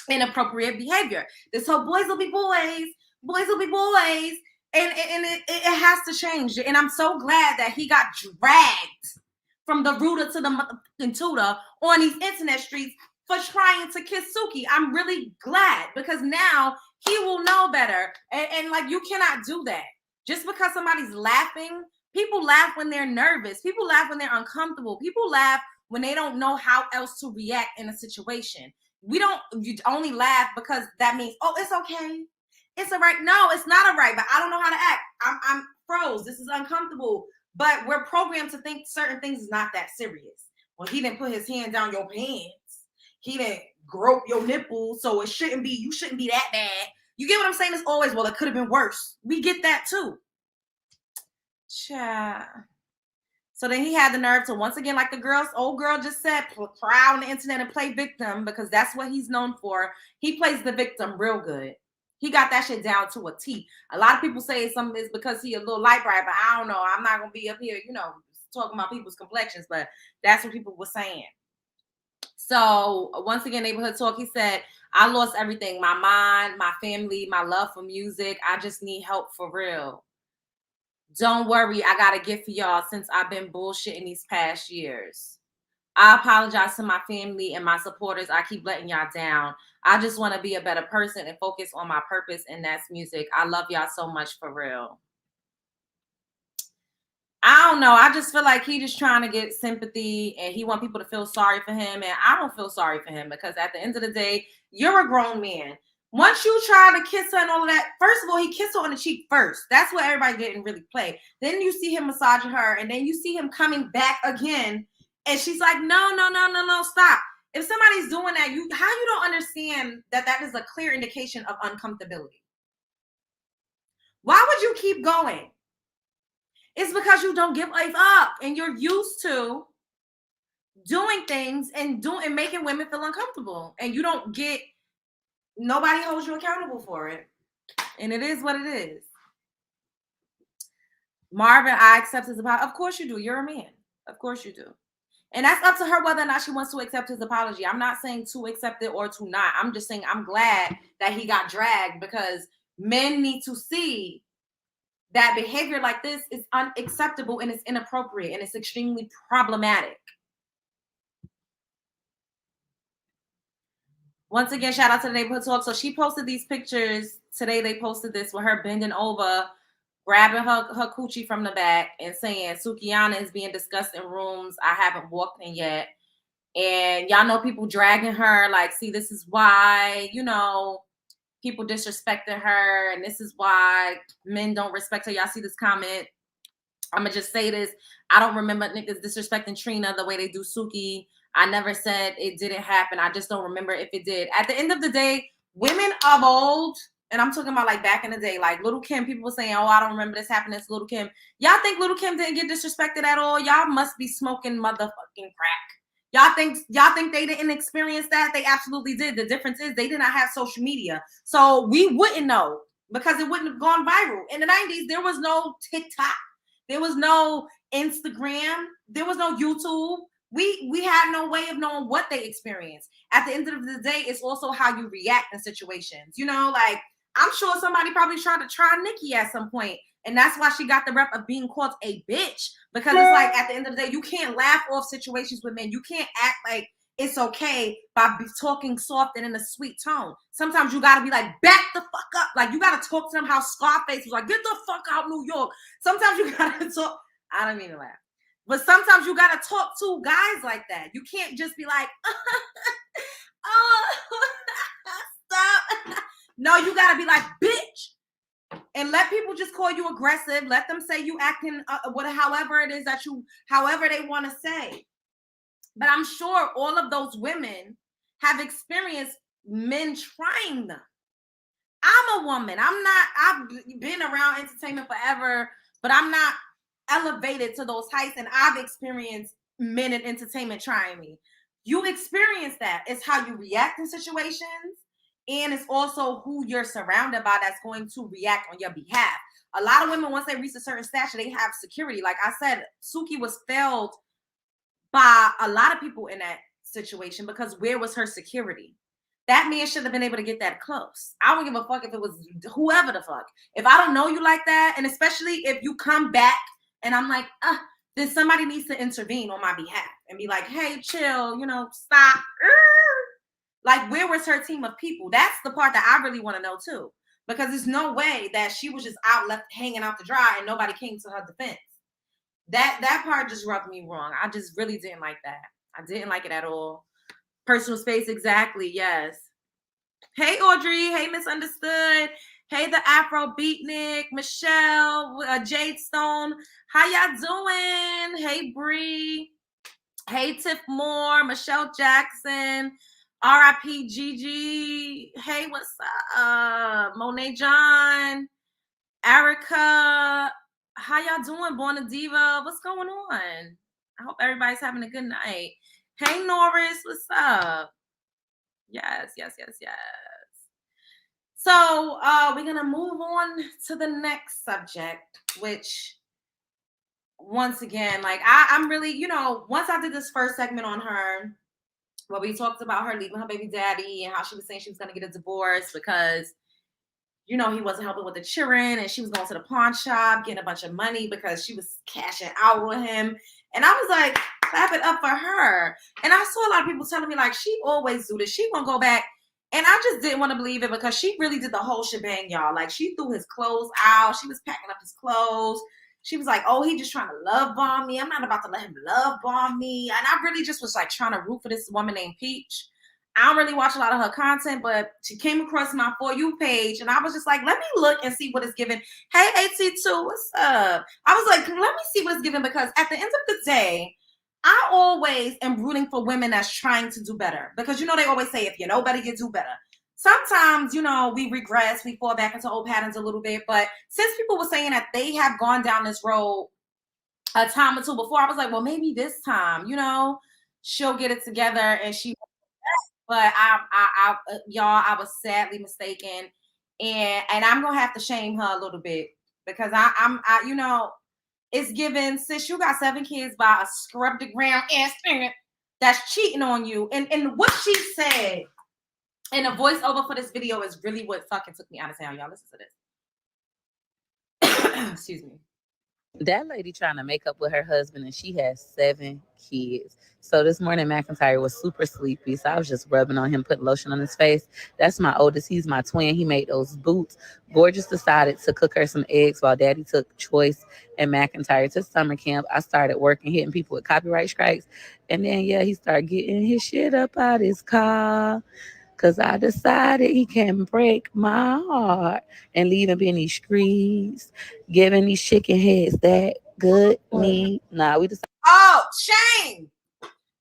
inappropriate behavior. This whole boys will be boys, boys will be boys, and it has to change. And I'm so glad that he got dragged from the rooter to the motherfucking tutor on these internet streets for trying to kiss Suki. I'm really glad, because now he will know better. And like, you cannot do that. Just because somebody's laughing, people laugh when they're nervous. People laugh when they're uncomfortable. People laugh when they don't know how else to react in a situation. You only laugh because that means, oh, it's okay. It's all right. No, it's not all right, but I don't know how to act. I'm froze. This is uncomfortable. But we're programmed to think certain things is not that serious. Well, he didn't put his hand down your pants. He didn't grope your nipples, so you shouldn't be that bad. You get what I'm saying? It's always, well, it could have been worse. We get that too. Child. So then he had the nerve to, once again, like the old girl just said, cry on the internet and play victim, because that's what he's known for. He plays the victim real good. He got that shit down to a T. A lot of people say some is because he a little light bright, but I don't know. I'm not going to be up here, talking about people's complexions, but that's what people were saying. So once again, Neighborhood Talk, he said, I lost everything. My mind, my family, my love for music. I just need help for real. Don't worry, I got a gift for y'all since I've been bullshitting these past years. I apologize to my family and my supporters. I keep letting y'all down. I just want to be a better person and focus on my purpose, and that's music. I love y'all so much, for real. I don't know. I just feel like he just trying to get sympathy, and he want people to feel sorry for him, and I don't feel sorry for him, because at the end of the day, you're a grown man. Once you try to kiss her and all of that, first of all, he kissed her on the cheek first. That's what everybody didn't really play. Then you see him massaging her, and then you see him coming back again, and she's like, no, stop. If somebody's doing that, how you don't understand that is a clear indication of uncomfortability? Why would you keep going? It's because you don't give life up, and you're used to doing things and making women feel uncomfortable, and you don't get. Nobody holds you accountable for it. And it is what it is. Marvin, I accept his apology. Of course you do. You're a man. Of course you do. And that's up to her whether or not she wants to accept his apology. I'm not saying to accept it or to not. I'm just saying I'm glad that he got dragged, because men need to see that behavior like this is unacceptable, and it's inappropriate, and it's extremely problematic. Once again, shout out to the Neighborhood Talk. So she posted these pictures. Today they posted this with her bending over, grabbing her coochie from the back and saying, Sukinna is being discussed in rooms I haven't walked in yet. And y'all know people dragging her, like, see, this is why, people disrespecting her, and this is why men don't respect her. Y'all see this comment. I'm going to just say this. I don't remember niggas disrespecting Trina the way they do Suki. I never said it didn't happen. I just don't remember if it did. At the end of the day, women of old, and I'm talking about like back in the day, like Little Kim, people were saying, oh, I don't remember this happening to Little Kim. Y'all think Little Kim didn't get disrespected at all? Y'all must be smoking motherfucking crack. Y'all think they didn't experience that? They absolutely did. The difference is they did not have social media. So we wouldn't know, because it wouldn't have gone viral. In the 90s, there was no TikTok. There was no Instagram. There was no YouTube. We had no way of knowing what they experienced. At the end of the day, it's also how you react in situations. Like, I'm sure somebody probably tried to try Nikki at some point, and that's why she got the rep of being called a bitch, because it's like, at the end of the day, you can't laugh off situations with men. You can't act like it's okay by talking soft and in a sweet tone. Sometimes you got to be like, back the fuck up. Like, you got to talk to them how Scarface was like, get the fuck out New York. Sometimes you got to talk. I don't mean to laugh. But sometimes you got to talk to guys like that. You can't just be like, oh, stop. No, you got to be like, bitch. And let people just call you aggressive. Let them say you acting however it is however they want to say. But I'm sure all of those women have experienced men trying them. I'm a woman. I've been around entertainment forever, but I'm not elevated to those heights, and I've experienced men in entertainment trying me. You experience that. It's how you react in situations, And it's also who you're surrounded by that's going to react on your behalf. A lot of women, once they reach a certain stature, they have security. Like I said, Suki was failed by a lot of people in that situation because where was her security? That man should have been able to get that close. I don't give a fuck if it was whoever the fuck. If I don't know you like that, and especially if you come back and I'm like, then somebody needs to intervene on my behalf and be like, hey, chill, stop. Like, where was her team of people? That's the part that I really want to know too. Because there's no way that she was just left hanging out to dry and nobody came to her defense. That part just rubbed me wrong. I just really didn't like that. I didn't like it at all. Personal space, exactly, yes. Hey, Audrey. Hey, Misunderstood. Hey, the Afro Beatnik, Michelle, Jade Stone. How y'all doing? Hey, Bree. Hey, Tiff Moore, Michelle Jackson, R.I.P. Gigi. Hey, what's up? Monet John, Erica. How y'all doing, Born a Diva? What's going on? I hope everybody's having a good night. Hey, Norris, what's up? Yes. So we're going to move on to the next subject, which, once again, like I'm really, once I did this first segment on her, where we talked about her leaving her baby daddy and how she was saying she was going to get a divorce because, he wasn't helping with the children and she was going to the pawn shop, getting a bunch of money because she was cashing out with him. And I was like, clap it up for her. And I saw a lot of people telling me, like, she always do this. She won't go back. And I just didn't want to believe it because she really did the whole shebang, y'all. Like, she threw his clothes out. She was packing up his clothes. She was like, oh, he just trying to love bomb me. I'm not about to let him love bomb me. And I really just was, like, trying to root for this woman named Peach. I don't really watch a lot of her content, but she came across my For You page, and I was just like, let me look and see what it's given. Hey, AT2, what's up? I was like, let me see what it's given, because at the end of the day, I always am rooting for women that's trying to do better. Because, they always say, if you know better, you do better. Sometimes, we regress, we fall back into old patterns a little bit. But since people were saying that they have gone down this road a time or two before, I was like, well, maybe this time, she'll get it together and she. But I was sadly mistaken, and I'm gonna have to shame her a little bit because I'm it's given, sis, you got 7 kids by a scrub the ground ass parent that's cheating on you, and what she said in the voiceover for this video is really what fucking took me out of town, y'all. Listen to this. Excuse me. That lady trying to make up with her husband, and she has 7 kids. So this morning, McIntyre was super sleepy. So I was just rubbing on him, putting lotion on his face. That's my oldest. He's my twin. He made those boots. Gorgeous decided to cook her some eggs while Daddy took Choice and McIntyre to summer camp. I started working, hitting people with copyright strikes. And then, he started getting his shit up out his car. Because I decided he can break my heart and leave him in these streets, giving these chicken heads that good meat. Nah, we decided. Oh, shame.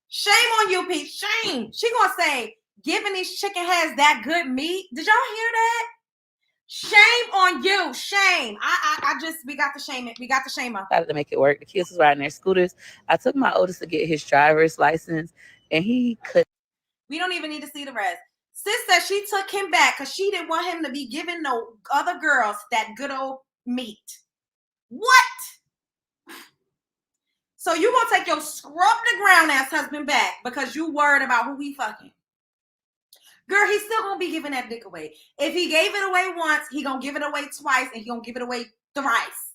Shame on you, Pete. Shame. She going to say, giving these chicken heads that good meat. Did y'all hear that? Shame on you. Shame. We got to shame it. We got to shame her. Decided to make it work. The kids was riding their scooters. I took my oldest to get his driver's license, and he could. We don't even need to see the rest. Sis said she took him back because she didn't want him to be giving no other girls that good old meat. What? So you gonna take your scrub the ground ass husband back because you worried about who he fucking? Girl, he's still gonna be giving that dick away. If he gave it away once, he gonna give it away twice, and he gonna give it away thrice.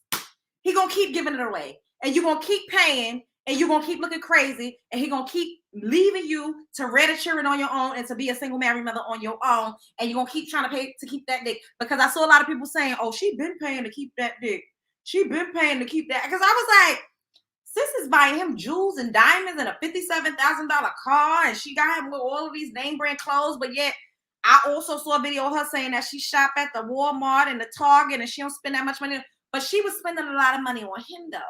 He gonna keep giving it away, and you gonna keep paying, and you gonna keep looking crazy, and he gonna keep leaving you to rear the children on your own and to be a single married mother on your own, and you're gonna keep trying to pay to keep that dick. Because I saw a lot of people saying, oh, she been paying to keep that dick. She been paying to keep that. Because I was like, sis is buying him jewels and diamonds and a $57,000 car, and she got him with all of these name brand clothes, but yet I also saw a video of her saying that she shop at the Walmart and the Target and she don't spend that much money, but she was spending a lot of money on him though.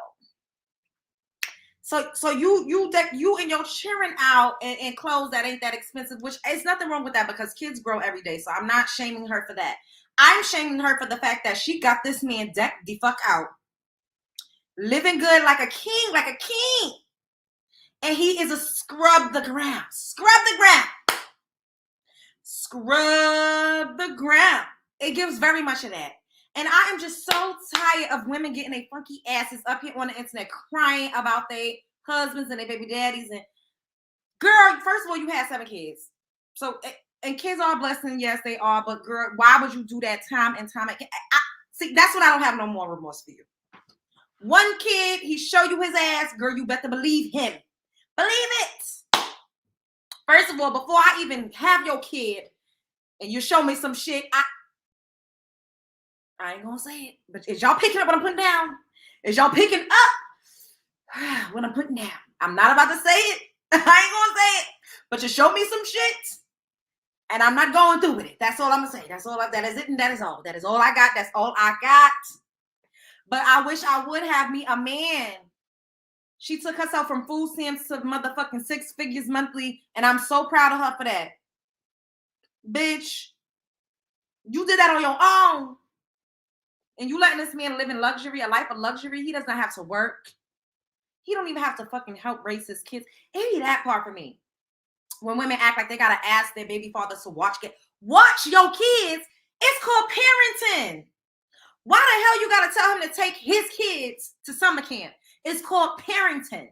So you and your children out in clothes that ain't that expensive, which is nothing wrong with that because kids grow every day. So I'm not shaming her for that. I'm shaming her for the fact that she got this man decked the fuck out, living good like a king. And he is a scrub the ground. scrub the ground. It gives very much of that. And I am just so tired of women getting their funky asses up here on the internet crying about their husbands and their baby daddies. And girl, first of all, you had 7 kids. So, and kids are a blessing. Yes, they are. But girl, why would you do that time and time again? See, that's what I don't have no more remorse for you. 1 kid, he show you his ass. Girl, you better believe him. Believe it. First of all, before I even have your kid and you show me some shit, I ain't gonna say it, but is y'all picking up what I'm putting down? Is y'all picking up what I'm putting down? I'm not about to say it. I ain't gonna say it, but you show me some shit, and I'm not going through with it. That's all I'm gonna say. That is it, and that is all. That is all I got. That's all I got. But I wish I would have me a man. She took herself from food stamps to motherfucking 6 figures monthly, and I'm so proud of her for that. Bitch, you did that on your own. And you letting this man live in luxury, a life of luxury. He doesn't have to work. He don't even have to fucking help raise his kids. It be that part for me. When women act like they gotta ask their baby fathers to watch your kids, it's called parenting. Why the hell you gotta tell him to take his kids to summer camp? It's called parenting.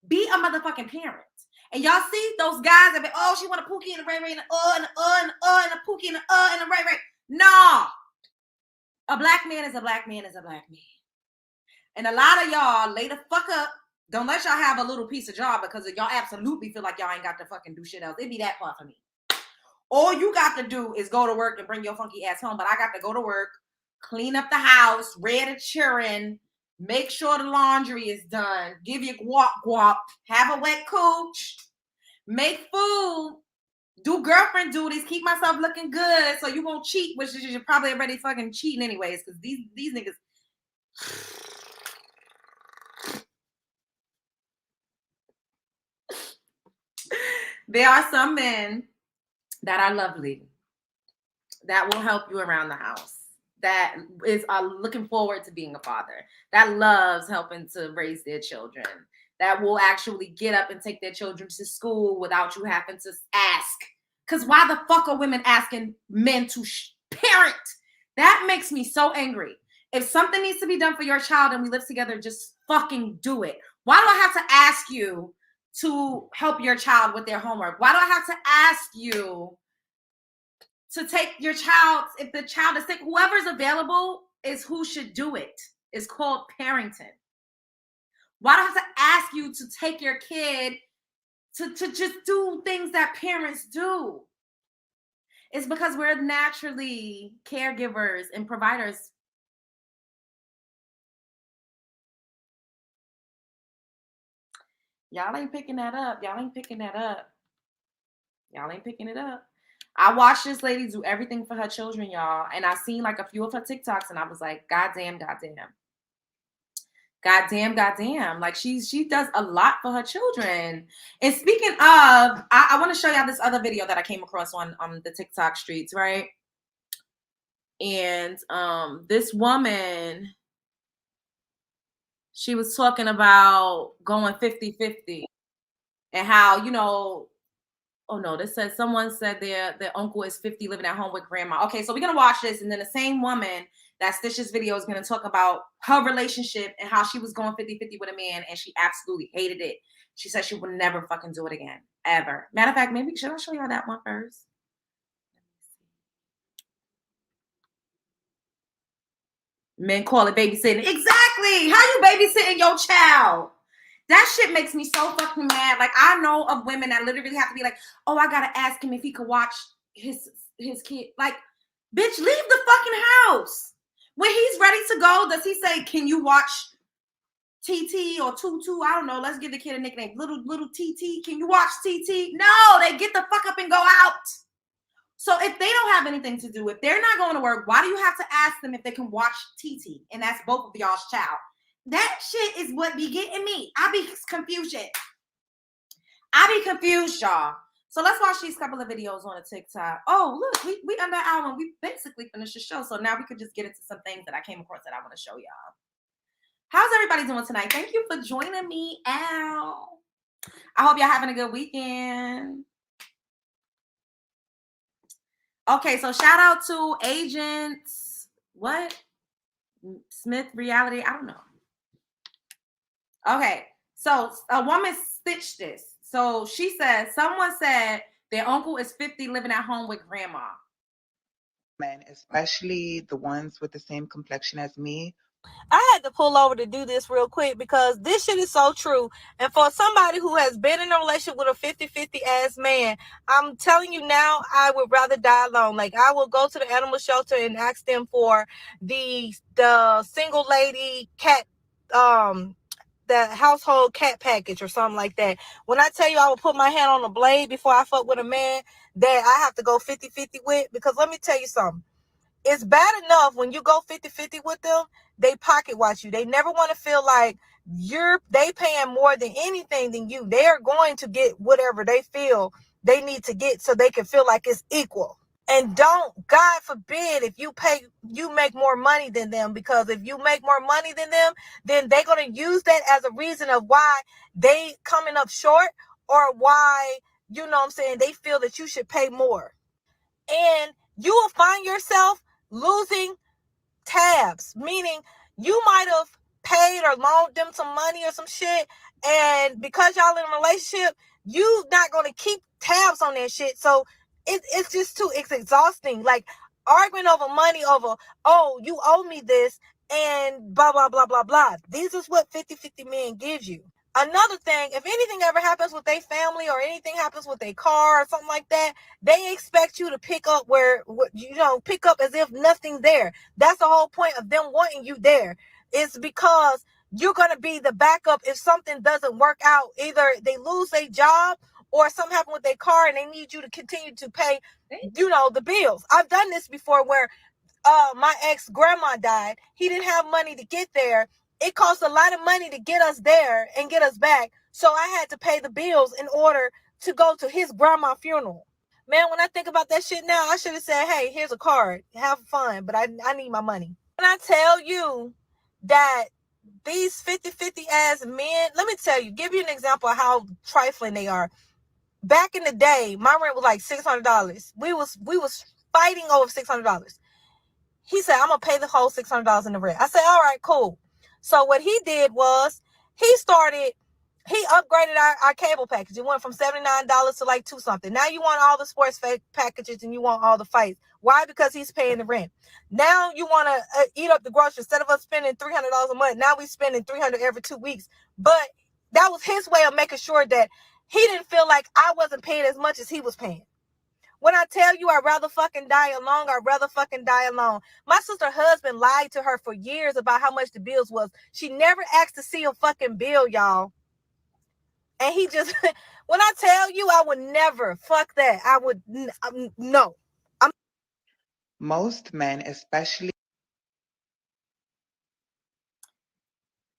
Be a motherfucking parent. And y'all see those guys that be, oh, she want a Pookie and a Ray Ray and and a Pookie and a Ray Ray. No. A black man is a black man is a black man. And a lot of y'all lay the fuck up. Don't let y'all have a little piece of job because y'all absolutely feel like y'all ain't got to fucking do shit else. It be that part for me. All you got to do is go to work and bring your funky ass home. But I got to go to work, clean up the house, rear the children, make sure the laundry is done, give you guap, have a wet cooch, make food, do girlfriend duties, keep myself looking good so you won't cheat, which is you're probably already fucking cheating anyways, because these niggas. There are some men that are lovely, that will help you around the house, that is looking forward to being a father, that loves helping to raise their children, that will actually get up and take their children to school without you having to ask. Because why the fuck are women asking men to parent? That makes me so angry. If something needs to be done for your child and we live together, just fucking do it. Why do I have to ask you to help your child with their homework? Why do I have to ask you to take your child, if the child is sick? Whoever's available is who should do it. It's called parenting. Why do I have to ask you to take your kid to just do things that parents do? It's because we're naturally caregivers and providers. Y'all ain't picking that up. Y'all ain't picking that up. Y'all ain't picking it up. I watched this lady do everything for her children, y'all. And I seen like a few of her TikToks and I was like, goddamn. Like she does a lot for her children. And speaking of, I want to show y'all this other video that I came across on the TikTok streets, right? And this woman, she was talking about going 50-50 and how, you know, oh no, this says someone said their uncle is 50 living at home with grandma. Okay, so we're gonna watch this, and then the same woman that stitched this video is gonna talk about her relationship and how she was going 50-50 with a man and she absolutely hated it. She said she would never fucking do it again, ever. Matter of fact, maybe should I show y'all that one first? Men call it babysitting. Exactly. How you babysitting your child? That shit makes me so fucking mad. Like, I know of women that literally have to be like, oh, I gotta ask him if he could watch his kid. Like, bitch, leave the fucking house. When he's ready to go, does he say, can you watch TT or Tutu? I don't know. Let's give the kid a nickname. Little TT. Can you watch TT? No, they get the fuck up and go out. So if they don't have anything to do, if they're not going to work, why do you have to ask them if they can watch TT? And that's both of y'all's child. That shit is what be getting me. I be confused, y'all. So let's watch these couple of videos on a TikTok. Oh, look, we under an hour and we basically finished the show. So now we could just get into some things that I came across that I want to show y'all. How's everybody doing tonight? Thank you for joining me out. I hope y'all having a good weekend. Okay, so shout out to Agents, what? Smith Reality, I don't know. Okay, so a woman stitched this. So she said, someone said their uncle is 50 living at home with grandma. Men, especially the ones with the same complexion as me. I had to pull over to do this real quick because this shit is so true. And for somebody who has been in a relationship with a 50-50 ass man, I'm telling you now, I would rather die alone. Like, I will go to the animal shelter and ask them for the single lady cat, the household cat package or something like that. When I tell you I will put my hand on the blade before I fuck with a man that I have to go 50-50 with, because let me tell you something. It's bad enough when you go 50-50 with them, they pocket watch you. They never want to feel like they paying more than anything than you. They are going to get whatever they feel they need to get so they can feel like it's equal. And don't, God forbid, if you make more money than them, because if you make more money than them, then they're going to use that as a reason of why they coming up short, or why, you know what I'm saying, they feel that you should pay more. And you will find yourself losing tabs, meaning you might have paid or loaned them some money or some shit, and because y'all in a relationship, you not going to keep tabs on that shit. So it's just it's exhausting. Like, arguing over money over, oh, you owe me this, and blah, blah, blah, blah, blah. This is what 50-50 men gives you. Another thing, if anything ever happens with their family or anything happens with their car or something like that, they expect you to pick up pick up as if nothing's there. That's the whole point of them wanting you there. It's because you're going to be the backup if something doesn't work out. Either they lose their job or something happened with their car and they need you to continue to pay, the bills. I've done this before where my ex-grandma died. He didn't have money to get there. It cost a lot of money to get us there and get us back. So I had to pay the bills in order to go to his grandma's funeral. Man, when I think about that shit now, I should have said, hey, here's a card. Have fun, but I need my money. When I tell you that these 50-50 ass men, let me tell you, give you an example of how trifling they are. Back in the day, my rent was like $600. We was fighting over $600. He said, I'm going to pay the whole $600 in the rent. I said, all right, cool. So what he did was he upgraded our cable package. It went from $79 to like $2 something. Now you want all the sports packages and you want all the fights. Why? Because he's paying the rent. Now you want to eat up the groceries. Instead of us spending $300 a month, now we spending $300 every 2 weeks. But that was his way of making sure that he didn't feel like I wasn't paying as much as he was paying. When I tell you I'd rather fucking die alone, I'd rather fucking die alone. My sister's husband lied to her for years about how much the bills was. She never asked to see a fucking bill, y'all. And he just, when I tell you I would never, fuck that. I would, no. Most men, especially.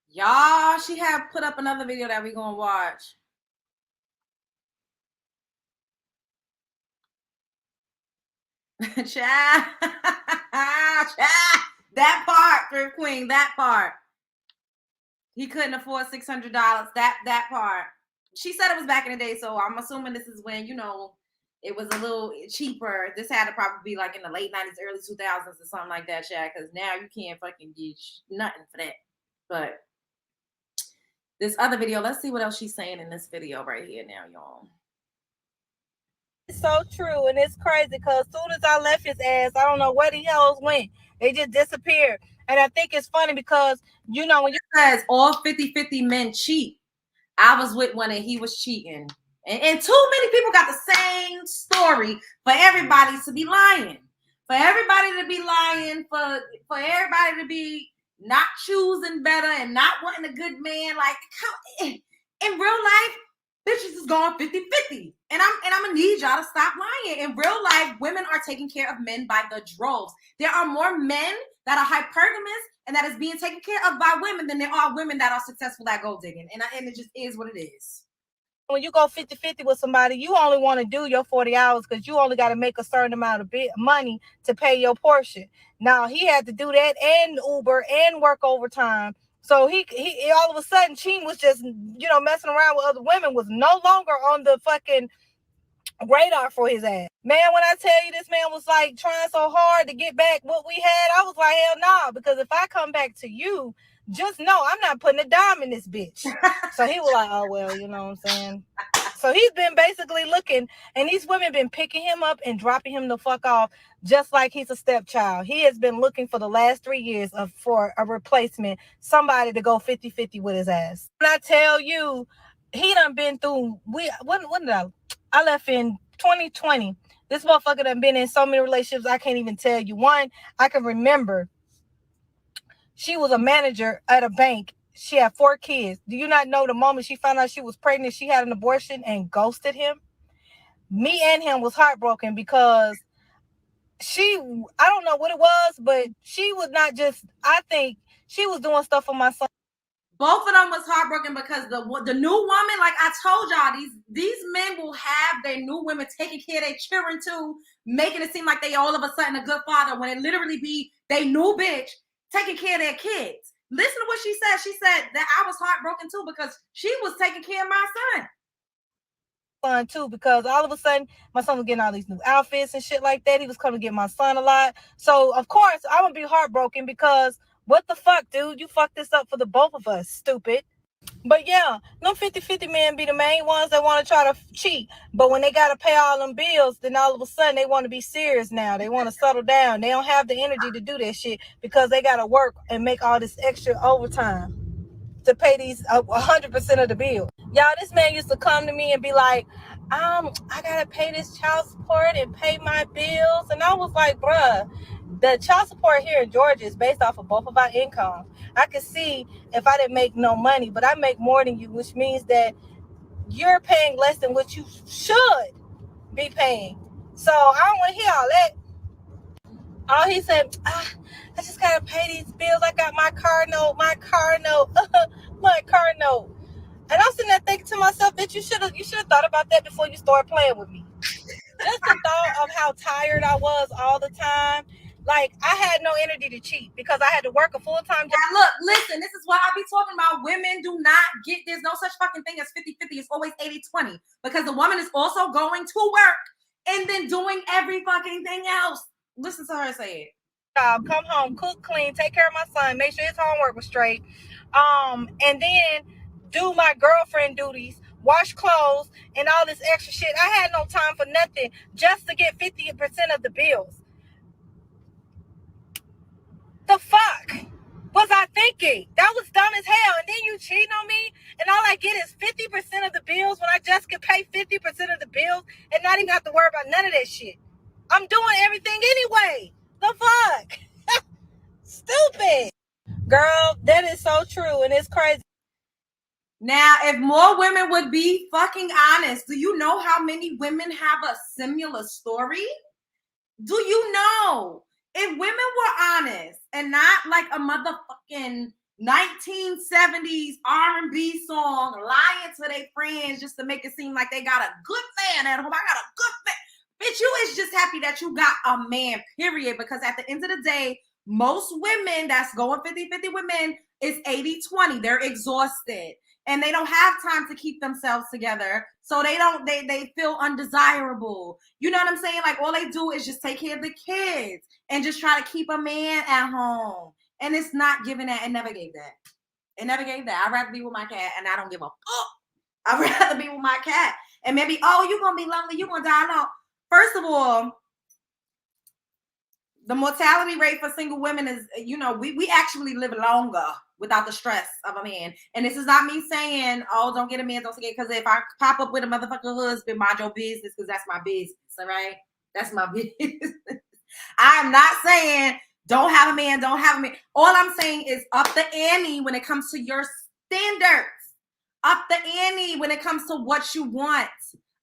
Y'all, she had put up another video that we're going to watch. Child. That part, Thrift Queen, that part. He couldn't afford $600. That part. She said it was back in the day, so I'm assuming this is when, it was a little cheaper. This had to probably be like in the late 90s, early 2000s or something like that, Shaq, because now you can't fucking get nothing for that. But this other video, let's see what else she's saying in this video right here now, y'all. It's so true, and it's crazy because as soon as I left his ass, I don't know where the hells went. They just disappeared. And I think it's funny because, when you says all 50-50 men cheat. I was with one and he was cheating. And too many people got the same story for everybody to be lying. For everybody to be lying, for everybody to be not choosing better and not wanting a good man. Like, in real life, bitches is going 50-50. And I'm gonna need y'all to stop lying. In real life, women are taking care of men by the droves. There are more men that are hypergamous and that is being taken care of by women than there are women that are successful at gold digging. And it just is what it is. When you go 50-50 with somebody, you only want to do your 40 hours because you only got to make a certain amount of money to pay your portion. Now, he had to do that and Uber and work overtime. So he all of a sudden, cheating was just, messing around with other women was no longer on the fucking radar for his ass. Man, when I tell you this man was like trying so hard to get back what we had, I was like, hell no, because if I come back to you, just know I'm not putting a dime in this bitch. So he was like, oh, well, you know what I'm saying? So he's been basically looking, and these women been picking him up and dropping him the fuck off just like he's a stepchild. He has been looking for the last 3 years for a replacement, somebody to go 50-50 with his ass. When I tell you, he done been through, when did I left in 2020. This motherfucker done been in so many relationships, I can't even tell you. One, I can remember she was a manager at a bank. She had 4 kids. Do you not know the moment she found out she was pregnant, she had an abortion and ghosted him? Me and him was heartbroken because I don't know what it was, but she was not just, I think she was doing stuff for my son. Both of them was heartbroken because the new woman, like I told y'all, these men will have their new women taking care of their children too, making it seem like they all of a sudden a good father when it literally be they new bitch taking care of their kids. Listen to what she said. She said that I was heartbroken too because she was taking care of my son. Too, because all of a sudden my son was getting all these new outfits and shit like that. He was coming to get my son a lot. So of course I'm gonna be heartbroken because what the fuck, dude? You fucked this up for the both of us, stupid. But yeah, them 50-50 men be the main ones that want to try to cheat. But when they got to pay all them bills, then all of a sudden they want to be serious now. They want to settle down. They don't have the energy to do that shit because they got to work and make all this extra overtime to pay these 100% of the bill. Y'all, this man used to come to me and be like, I gotta pay this child support and pay my bills. And I was like, bruh, the child support here in Georgia is based off of both of our income. I could see if I didn't make no money, but I make more than you, which means that you're paying less than what you should be paying. So I don't want to hear all that. Oh, he said, I just gotta pay these bills. I got my car note. My car note. And I'm sitting there thinking to myself that you should have thought about that before you started playing with me. Just the thought of how tired I was all the time. Like, I had no energy to cheat because I had to work a full-time job. Look, listen, this is what I be talking about. Women do not get, there's no such fucking thing as 50-50. It's always 80-20 because the woman is also going to work and then doing every fucking thing else. Listen to her say it. Come home, cook, clean, take care of my son, make sure his homework was straight, and then do my girlfriend duties, wash clothes, and all this extra shit. I had no time for nothing just to get 50% of the bills. The fuck was I thinking? That was dumb as hell. And then you cheating on me, and all I get is 50% of the bills when I just could pay 50% of the bills and not even have to worry about none of that shit. I'm doing everything anyway. The fuck? Stupid. Girl, that is so true, and it's crazy. Now, if more women would be fucking honest, do you know how many women have a similar story? Do you know? If women were honest and not like a motherfucking 1970s R&B song lying to their friends just to make it seem like they got a good man at home. I got a good man. Bitch, you is just happy that you got a man, period. Because at the end of the day, most women that's going 50-50 with men is 80-20. They're exhausted. And they don't have time to keep themselves together. So they feel undesirable. You know what I'm saying? Like all they do is just take care of the kids and just try to keep a man at home. And it's not giving that. It never gave that. It never gave that. I'd rather be with my cat and I don't give a fuck. I'd rather be with my cat. And maybe, oh, you're going to be lonely. You're going to die alone. First of all, the mortality rate for single women is, you know, we actually live longer without the stress of a man. And this is not me saying, oh, don't get a man, don't get, because if I pop up with a motherfucking husband, mind your business, because that's my business, all right? That's my business. I'm not saying don't have a man, don't have a man. All I'm saying is up the ante when it comes to your standards. Up the ante when it comes to what you want.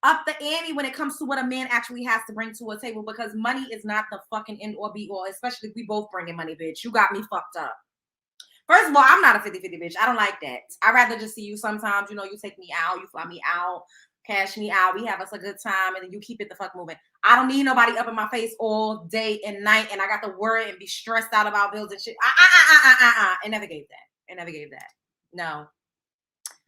Up the ante when it comes to what a man actually has to bring to a table, because money is not the fucking end or be all, especially if we both bringing money, bitch. You got me fucked up. First of all, I'm not a 50-50 bitch. I don't like that. I'd rather just see you sometimes, you know, you take me out, you fly me out, cash me out, we have us a good time, and then you keep it the fuck moving. I don't need nobody up in my face all day and night, and I got to worry and be stressed out about bills and shit. It never gave that. It never gave that. No.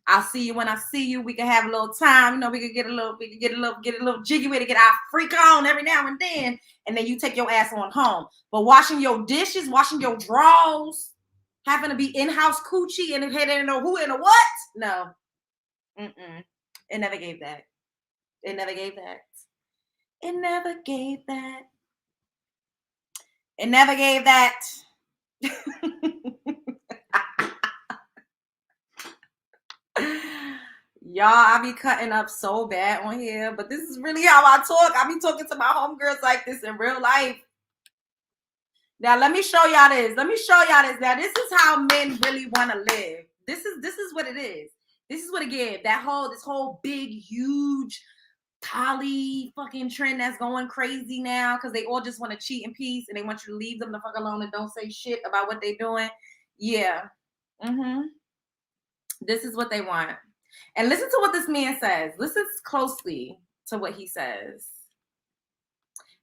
I'll see you when I see you. We can have a little time. You know, we could get a little jiggy with it, get our freak on every now and then you take your ass on home. But washing your dishes, washing your drawers, having to be in-house coochie and they didn't know who and what? No. It never gave that. It never gave that. It never gave that. It never gave that. Y'all, I be cutting up so bad on here, but this is really how I talk. I be talking to my homegirls like this in real life. Now, let me show y'all this. Now, this is how men really want to live. This is what it is. This is what it gives. This whole big, huge poly fucking trend that's going crazy now because they all just want to cheat in peace and they want you to leave them the fuck alone and don't say shit about what they're doing. Yeah. This is what they want. And listen to what this man says. Listen closely to what he says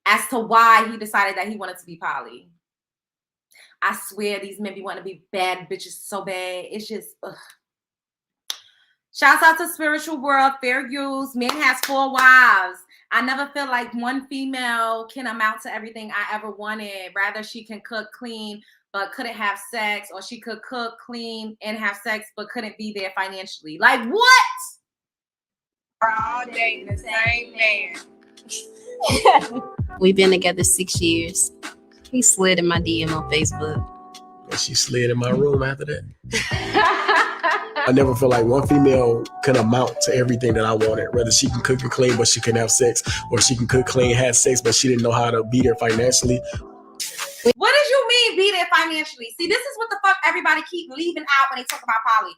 as to why he decided that he wanted to be poly. I swear these men be wanting to be bad bitches so bad. It's just, ugh. Shouts out to Spiritual World, fair use. Man has 4 wives. I never feel like one female can amount to everything I ever wanted. Rather, she can cook, clean, but couldn't have sex, or she could cook, clean, and have sex, but couldn't be there financially. Like, what? We're all dating the same man. We've been together 6 years. He slid in my DM on Facebook. And she slid in my room after that. I never felt like one female could amount to everything that I wanted. Whether she can cook and clean, but she couldn't have sex, or she can cook, clean, have sex, but she didn't know how to be there financially. What did you mean be there financially? See, this is what the fuck everybody keep leaving out when they talk about poly.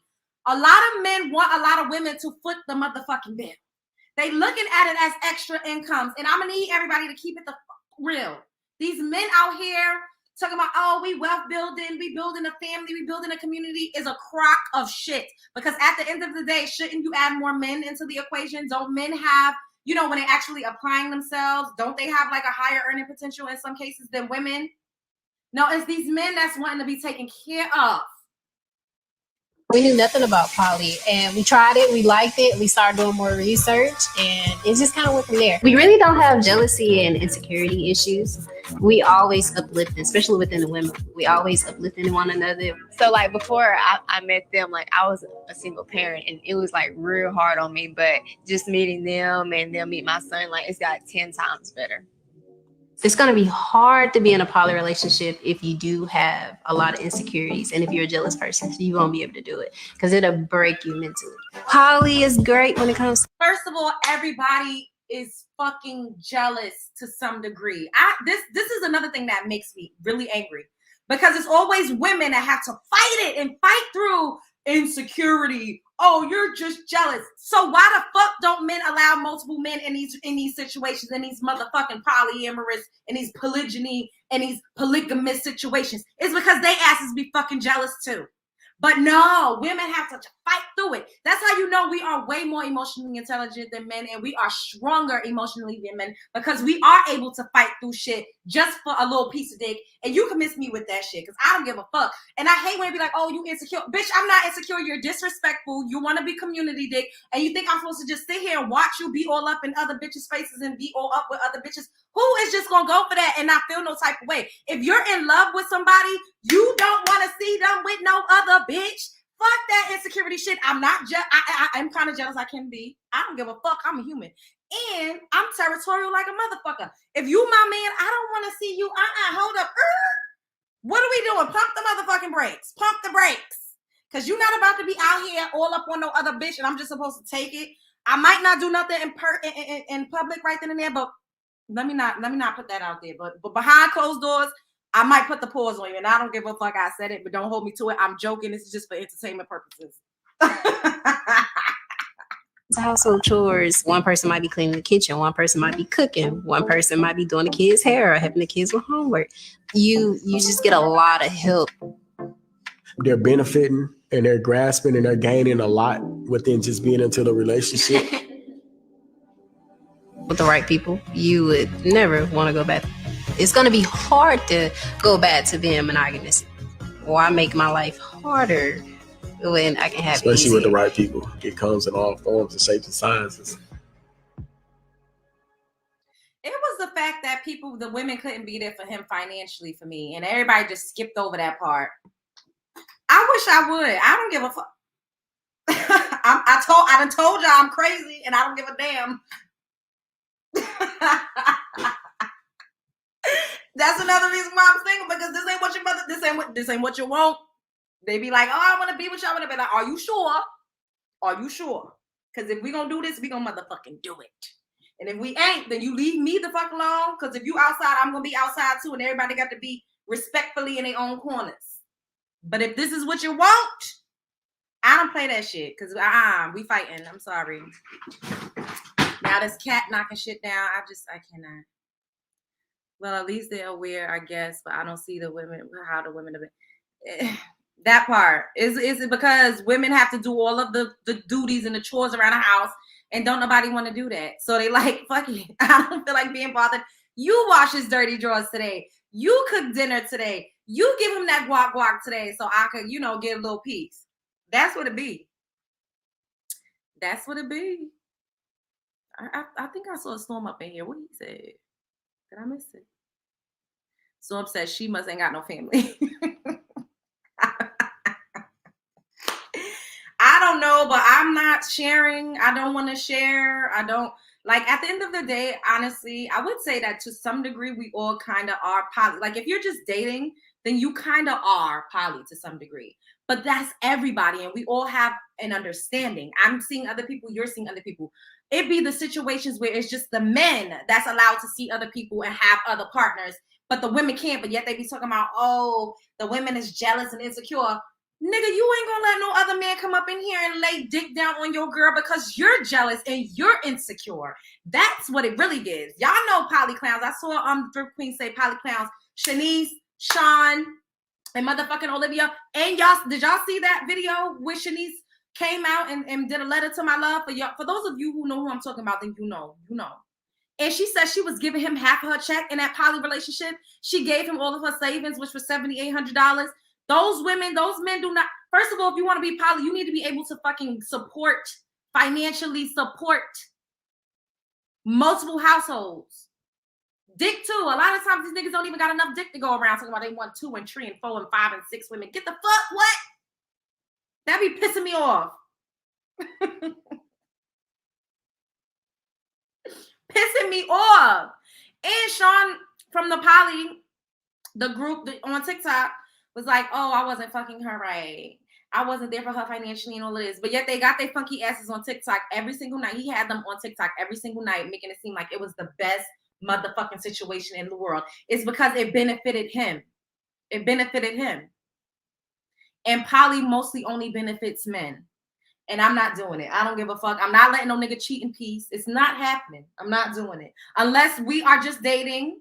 A lot of men want a lot of women to foot the motherfucking bill. They looking at it as extra incomes, and I'm gonna need everybody to keep it the fuck real. These men out here talking about, oh, we wealth building, we building a family, we building a community is a crock of shit. Because at the end of the day, shouldn't you add more men into the equation? Don't men have, you know, when they're actually applying themselves, don't they have like a higher earning potential in some cases than women? No, it's these men that's wanting to be taken care of. We knew nothing about poly, and we tried it, we liked it, we started doing more research, and it just kind of went from there. We really don't have jealousy and insecurity issues. We always uplift, especially within the women. We always uplifting one another. So like before I met them, like I was a single parent, and it was like real hard on me, but just meeting them and them meet my son, like it's got 10 times better. It's going to be hard to be in a poly relationship if you do have a lot of insecurities, and if you're a jealous person, you won't be able to do it because it'll break you mentally. Poly is great when it comes to— First of all, everybody is fucking jealous to some degree. This is another thing that makes me really angry because it's always women that have to fight it and fight through insecurity. Oh, you're just jealous. So why the fuck don't men allow multiple men in these situations, in these motherfucking polyamorous, in these polygyny, and these polygamous situations? It's because they asses be fucking jealous too. But no, women have to fight through it. That's how you know we are way more emotionally intelligent than men, and we are stronger emotionally than men because we are able to fight through shit just for a little piece of dick. And you can miss me with that shit because I don't give a fuck. And I hate when they be like, oh, you insecure. Bitch, I'm not insecure. You're disrespectful. You want to be community dick. And you think I'm supposed to just sit here and watch you be all up in other bitches' faces and be all up with other bitches? Who is just going to go for that and not feel no type of way? If you're in love with somebody, you don't want to see them with no other bitch. Fuck that insecurity shit. I'm not I'm kind of jealous I can be. I don't give a fuck. I'm a human. And I'm territorial like a motherfucker. If you my man, I don't want to see you. Hold up. What are we doing? Pump the motherfucking brakes. Pump the brakes. Because you're not about to be out here all up on no other bitch and I'm just supposed to take it. I might not do nothing in public right then and there, but let me not put that out there. But behind closed doors, I might put the pause on you, and I don't give a fuck. I said it, but don't hold me to it. I'm joking. This is just for entertainment purposes. Household chores. One person might be cleaning the kitchen. One person might be cooking. One person might be doing the kids' hair or helping the kids with homework. You just get a lot of help. They're benefiting and they're grasping and they're gaining a lot within just being into the relationship. With the right people, you would never want to go back. It's going to be hard to go back to being monogamous. Why make my life harder when I can have especially it with the right people. It comes in all forms and shapes and sizes. It was the fact that the women couldn't be there for him financially for me, and everybody just skipped over that part. I wish I would. I don't give a fuck. I done told y'all I'm crazy, and I don't give a damn. That's another reason why I'm single, because this ain't what your mother. This ain't what you want. They be like, oh, I want to be with y'all. I want to be like, are you sure? Are you sure? Because if we gonna do this, we gonna motherfucking do it. And if we ain't, then you leave me the fuck alone. Because if you outside, I'm gonna be outside too, and everybody got to be respectfully in their own corners. But if this is what you want, I don't play that shit. Because we fighting. I'm sorry. Now this cat knocking shit down. I cannot. Well, at least they're aware, I guess. But I don't see the women. How the women have been. That part is it because women have to do all of the duties and the chores around the house, and don't nobody want to do that. So they like, fuck it. I don't feel like being bothered. You wash his dirty drawers today. You cook dinner today. You give him that guac today, so I could, get a little piece. That's what it be. That's what it be. I think I saw a Storm up in here. What he said? Did I miss it? Storm said she must ain't got no family. I don't know, but I'm not sharing. I don't want to share. I don't like at the end of the day, honestly, I would say that to some degree, we all kind of are poly. Like if you're just dating, then you kind of are poly to some degree, but that's everybody. And we all have an understanding. I'm seeing other people. You're seeing other people. It'd be the situations where it's just the men that's allowed to see other people and have other partners, but the women can't, but yet they be talking about, oh, the women is jealous and insecure. Nigga, you ain't gonna let no other man come up in here and lay dick down on your girl because you're jealous and you're insecure. That's what it really is. Y'all know poly clowns. I saw Thrift Queen say poly clowns. Shanice, Sean, and motherfucking Olivia. And did y'all see that video where Shanice came out and did a letter to my love for y'all? For those of you who know who I'm talking about, then you know. And she said she was giving him half of her check in that poly relationship. She gave him all of her savings, which was $7,800. Those women, those men do not. First of all, if you want to be poly, you need to be able to fucking financially support multiple households. Dick too. A lot of times these niggas don't even got enough dick to go around talking about they want 2 and 3 and 4 and 5 and 6 women. Get the fuck what? That be pissing me off. Pissing me off. And Sean from the poly, the group on TikTok, was like, oh, I wasn't fucking her right. I wasn't there for her financially and all of this. But yet they got their funky asses on TikTok every single night. He had them on TikTok every single night, making it seem like it was the best motherfucking situation in the world. It's because it benefited him. It benefited him. And poly mostly only benefits men. And I'm not doing it. I don't give a fuck. I'm not letting no nigga cheat in peace. It's not happening. I'm not doing it. Unless we are just dating.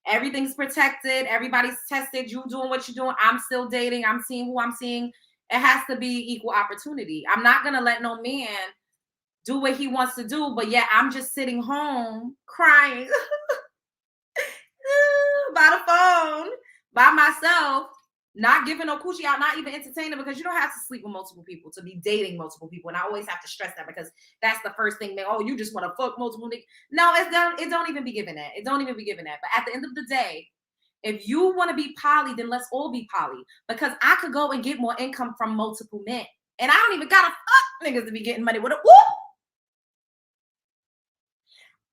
Everything's protected. Everybody's tested. You doing what you're doing. I'm still dating. I'm seeing who I'm seeing. It has to be equal opportunity. I'm not going to let no man do what he wants to do, but yet I'm just sitting home crying by the phone by myself, not giving no coochie out, not even entertaining, because you don't have to sleep with multiple people to be dating multiple people. And I always have to stress that because that's the first thing. Oh, you just want to fuck multiple niggas. No, it don't even be given that. It don't even be given that. But at the end of the day, if you want to be poly, then let's all be poly, because I could go and get more income from multiple men. And I don't even gotta fuck niggas to be getting money with it.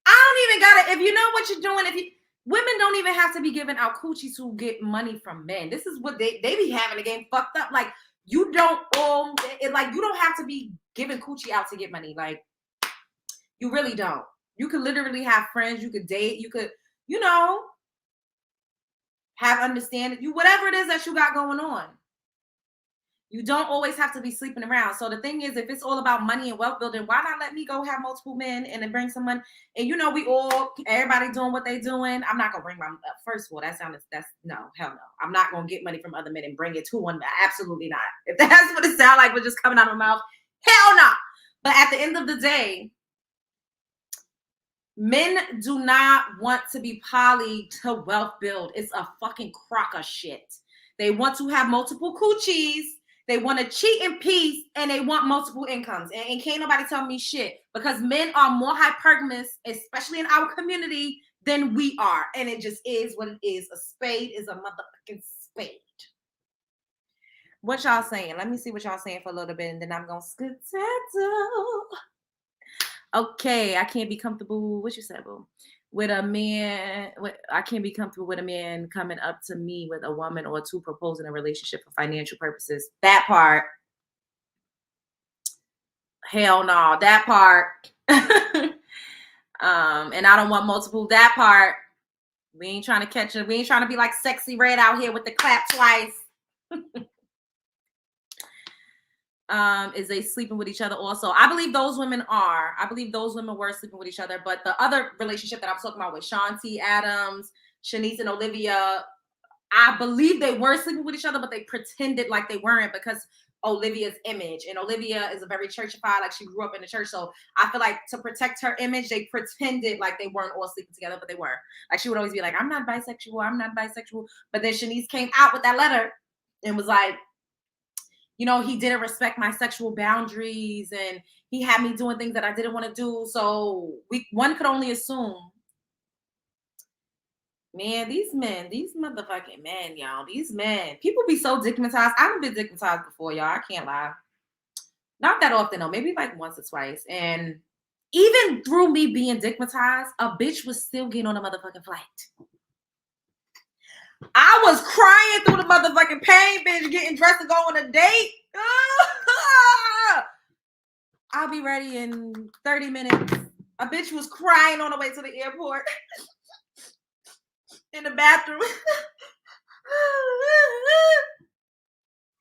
I don't even gotta, if you know what you're doing, women don't even have to be giving out coochie to get money from men. This is what they be having the game fucked up. Like, you don't you don't have to be giving coochie out to get money. Like, you really don't. You could literally have friends, you could date, you could, have understanding, whatever it is that you got going on. You don't always have to be sleeping around. So the thing is, if it's all about money and wealth building, why not let me go have multiple men and then bring some money? And everybody doing what they doing. I'm not gonna bring first of all, no, hell no. I'm not gonna get money from other men and bring it to one. Absolutely not. If that's what it sounds like, was just coming out of my mouth, hell no. But at the end of the day, men do not want to be poly to wealth build. It's a fucking crock of shit. They want to have multiple coochies They want to cheat in peace, and they want multiple incomes. And can't nobody tell me shit, because men are more hypergamous, especially in our community, than we are. And it just is what it is. A spade is a motherfucking spade. What y'all saying? Let me see what y'all saying for a little bit, and then I'm going to skedaddle. Okay, I can't be comfortable. What you said, boo? With a man, I can't be comfortable with a man coming up to me with a woman or two proposing a relationship for financial purposes. That part. Hell no. That part. And I don't want multiple. That part. We ain't trying to catch it. We ain't trying to be like Sexy Red out here with the clap twice. Is they sleeping with each other also? I believe those women are. I believe those women were sleeping with each other. But the other relationship that I'm talking about with Shanti Adams, Shanice and Olivia, I believe they were sleeping with each other, but they pretended like they weren't because Olivia's image. And Olivia is a very churchified, like she grew up in the church. So I feel like to protect her image, they pretended like they weren't all sleeping together, but they were. Like she would always be like, I'm not bisexual. I'm not bisexual. But then Shanice came out with that letter and was like, you know, he didn't respect my sexual boundaries and he had me doing things that I didn't want to do. So one could only assume, man, these men, these motherfucking men, y'all, these men, people be so digmatized. I've been digmatized before, y'all. I can't lie. Not that often, though. Maybe like once or twice. And even through me being digmatized, a bitch was still getting on a motherfucking flight. I was crying through the motherfucking pain, bitch, getting dressed to go on a date. I'll be ready in 30 minutes. A bitch was crying on the way to the airport. In the bathroom.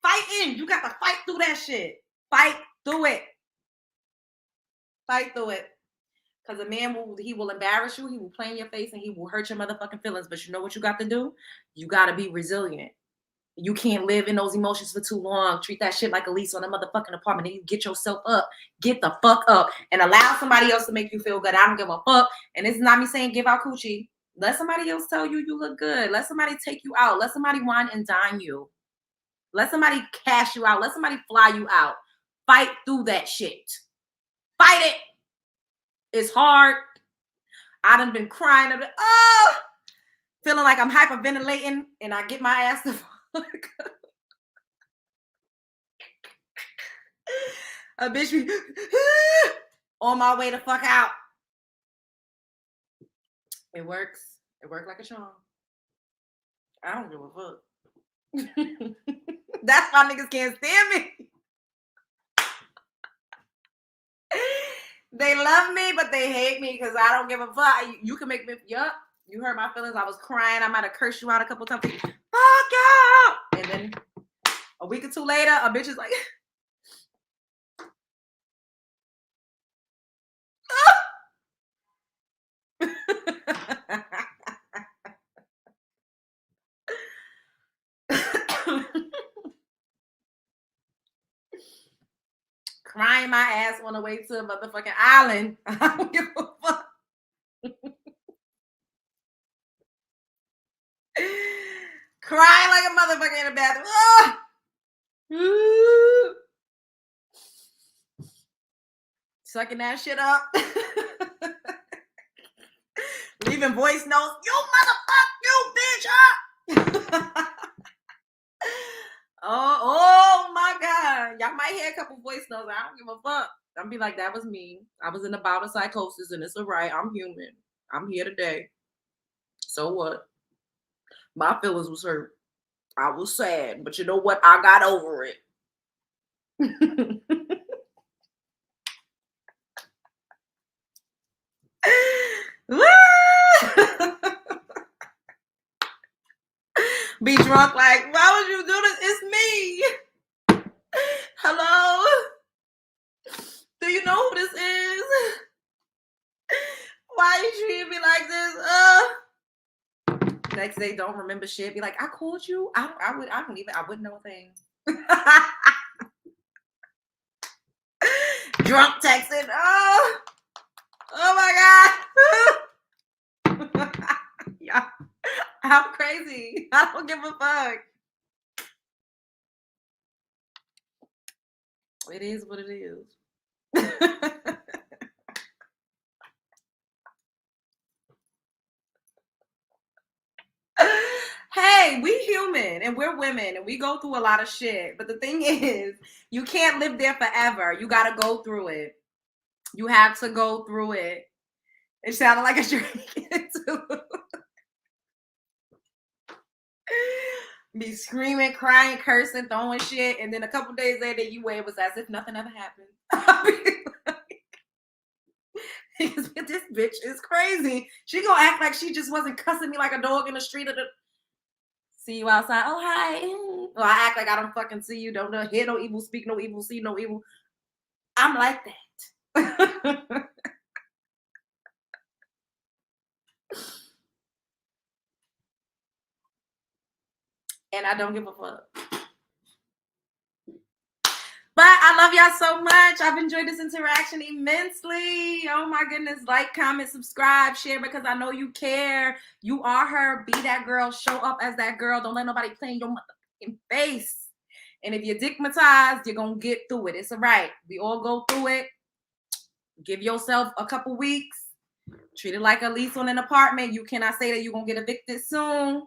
Fighting. You got to fight through that shit. Fight through it. Fight through it. Because a man he will embarrass you, he will play in your face, and he will hurt your motherfucking feelings. But you know what you got to do? You got to be resilient. You can't live in those emotions for too long. Treat that shit like a lease on a motherfucking apartment. And you get yourself up. Get the fuck up. And allow somebody else to make you feel good. I don't give a fuck. And this is not me saying give out coochie. Let somebody else tell you you look good. Let somebody take you out. Let somebody wine and dine you. Let somebody cash you out. Let somebody fly you out. Fight through that shit. Fight it. It's hard. I done been crying. Feeling like I'm hyperventilating, and I get my ass to fuck. A bitch be on my way to fuck out. It works. It worked like a charm. I don't give a fuck. That's why niggas can't stand me. They love me, but they hate me because I don't give a fuck. You can make me, yup. You hurt my feelings. I was crying. I might have cursed you out a couple times. Fuck you! And then a week or two later, a bitch is like, crying my ass on the way to a motherfucking island. I don't give a fuck. Crying like a motherfucker in the bathroom. Sucking that shit up. Leaving voice notes. You motherfucker, you bitch. Oh my God. Y'all might hear a couple voice notes. I don't give a fuck. I'm be like, that was me. I was in a bout of psychosis and it's all right. I'm human. I'm here today. So what? My feelings was hurt. I was sad. But you know what? I got over it. Be drunk like, why would you do this? It's me. Hello? Do you know who this is? Why you treating me like this? Next day, don't remember shit. Be like, I called you. I wouldn't know a thing. Drunk texting. Oh my God. Yeah, I'm crazy. I don't give a fuck. It is what it is. Hey, we human and we're women and we go through a lot of shit. But the thing is, you can't live there forever. You got to go through it. You have to go through it. It sounded like a dream too. Be screaming, crying, cursing, throwing shit, and then a couple days later, you weigh it was as if nothing ever happened. This bitch is crazy. She gonna act like she just wasn't cussing me like a dog in the street of the. See you outside. Oh hi. Well, I act like I don't fucking see you. Don't hear no evil, speak no evil, see no evil. I'm like that. And I don't give a fuck. But I love y'all so much. I've enjoyed this interaction immensely. Oh my goodness. Like, comment, subscribe, share, because I know you care. You are her. Be that girl. Show up as that girl. Don't let nobody play in your motherfucking face. And if you're digmatized, you're going to get through it. It's all right. We all go through it. Give yourself a couple weeks. Treat it like a lease on an apartment. You cannot say that you're going to get evicted soon.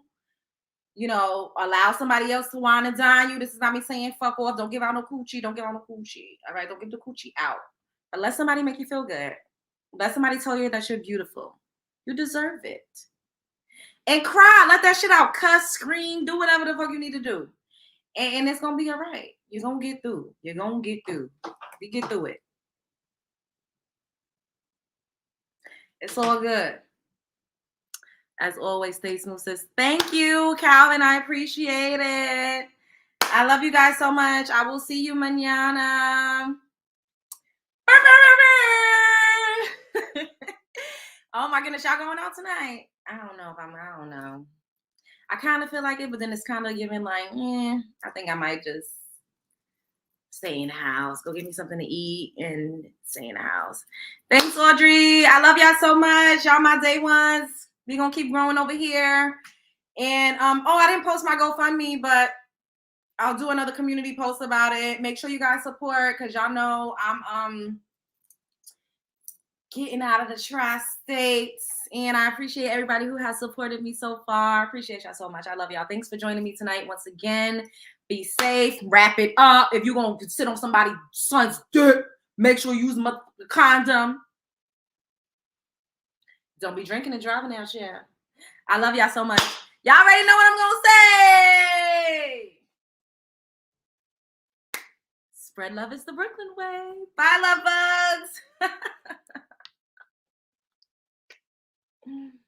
You know, allow somebody else to wine and dine you. This is not me saying fuck off. Don't give out no coochie. Don't give out no coochie. All right? Don't give the coochie out. But let somebody make you feel good. Let somebody tell you that you're beautiful. You deserve it. And cry. Let that shit out. Cuss, scream, do whatever the fuck you need to do. And it's going to be all right. You're going to get through. You're going to get through. You get through it. It's all good. As always, stay smooth, sis. Thank you, Calvin. I appreciate it. I love you guys so much. I will see you mañana. Oh my goodness, y'all going out tonight? I don't know. I kind of feel like it, but then it's kind of giving like, I think I might just stay in the house. Go get me something to eat and stay in the house. Thanks, Audrey. I love y'all so much. Y'all my day ones. We're going to keep growing over here. And, I didn't post my GoFundMe, but I'll do another community post about it. Make sure you guys support because y'all know I'm getting out of the tri-states. And I appreciate everybody who has supported me so far. I appreciate y'all so much. I love y'all. Thanks for joining me tonight once again. Be safe. Wrap it up. If you're going to sit on somebody's son's dick, make sure you use a condom. Don't be drinking and driving out here. I love y'all so much. Y'all already know what I'm going to say. Spread love is the Brooklyn way. Bye, love bugs.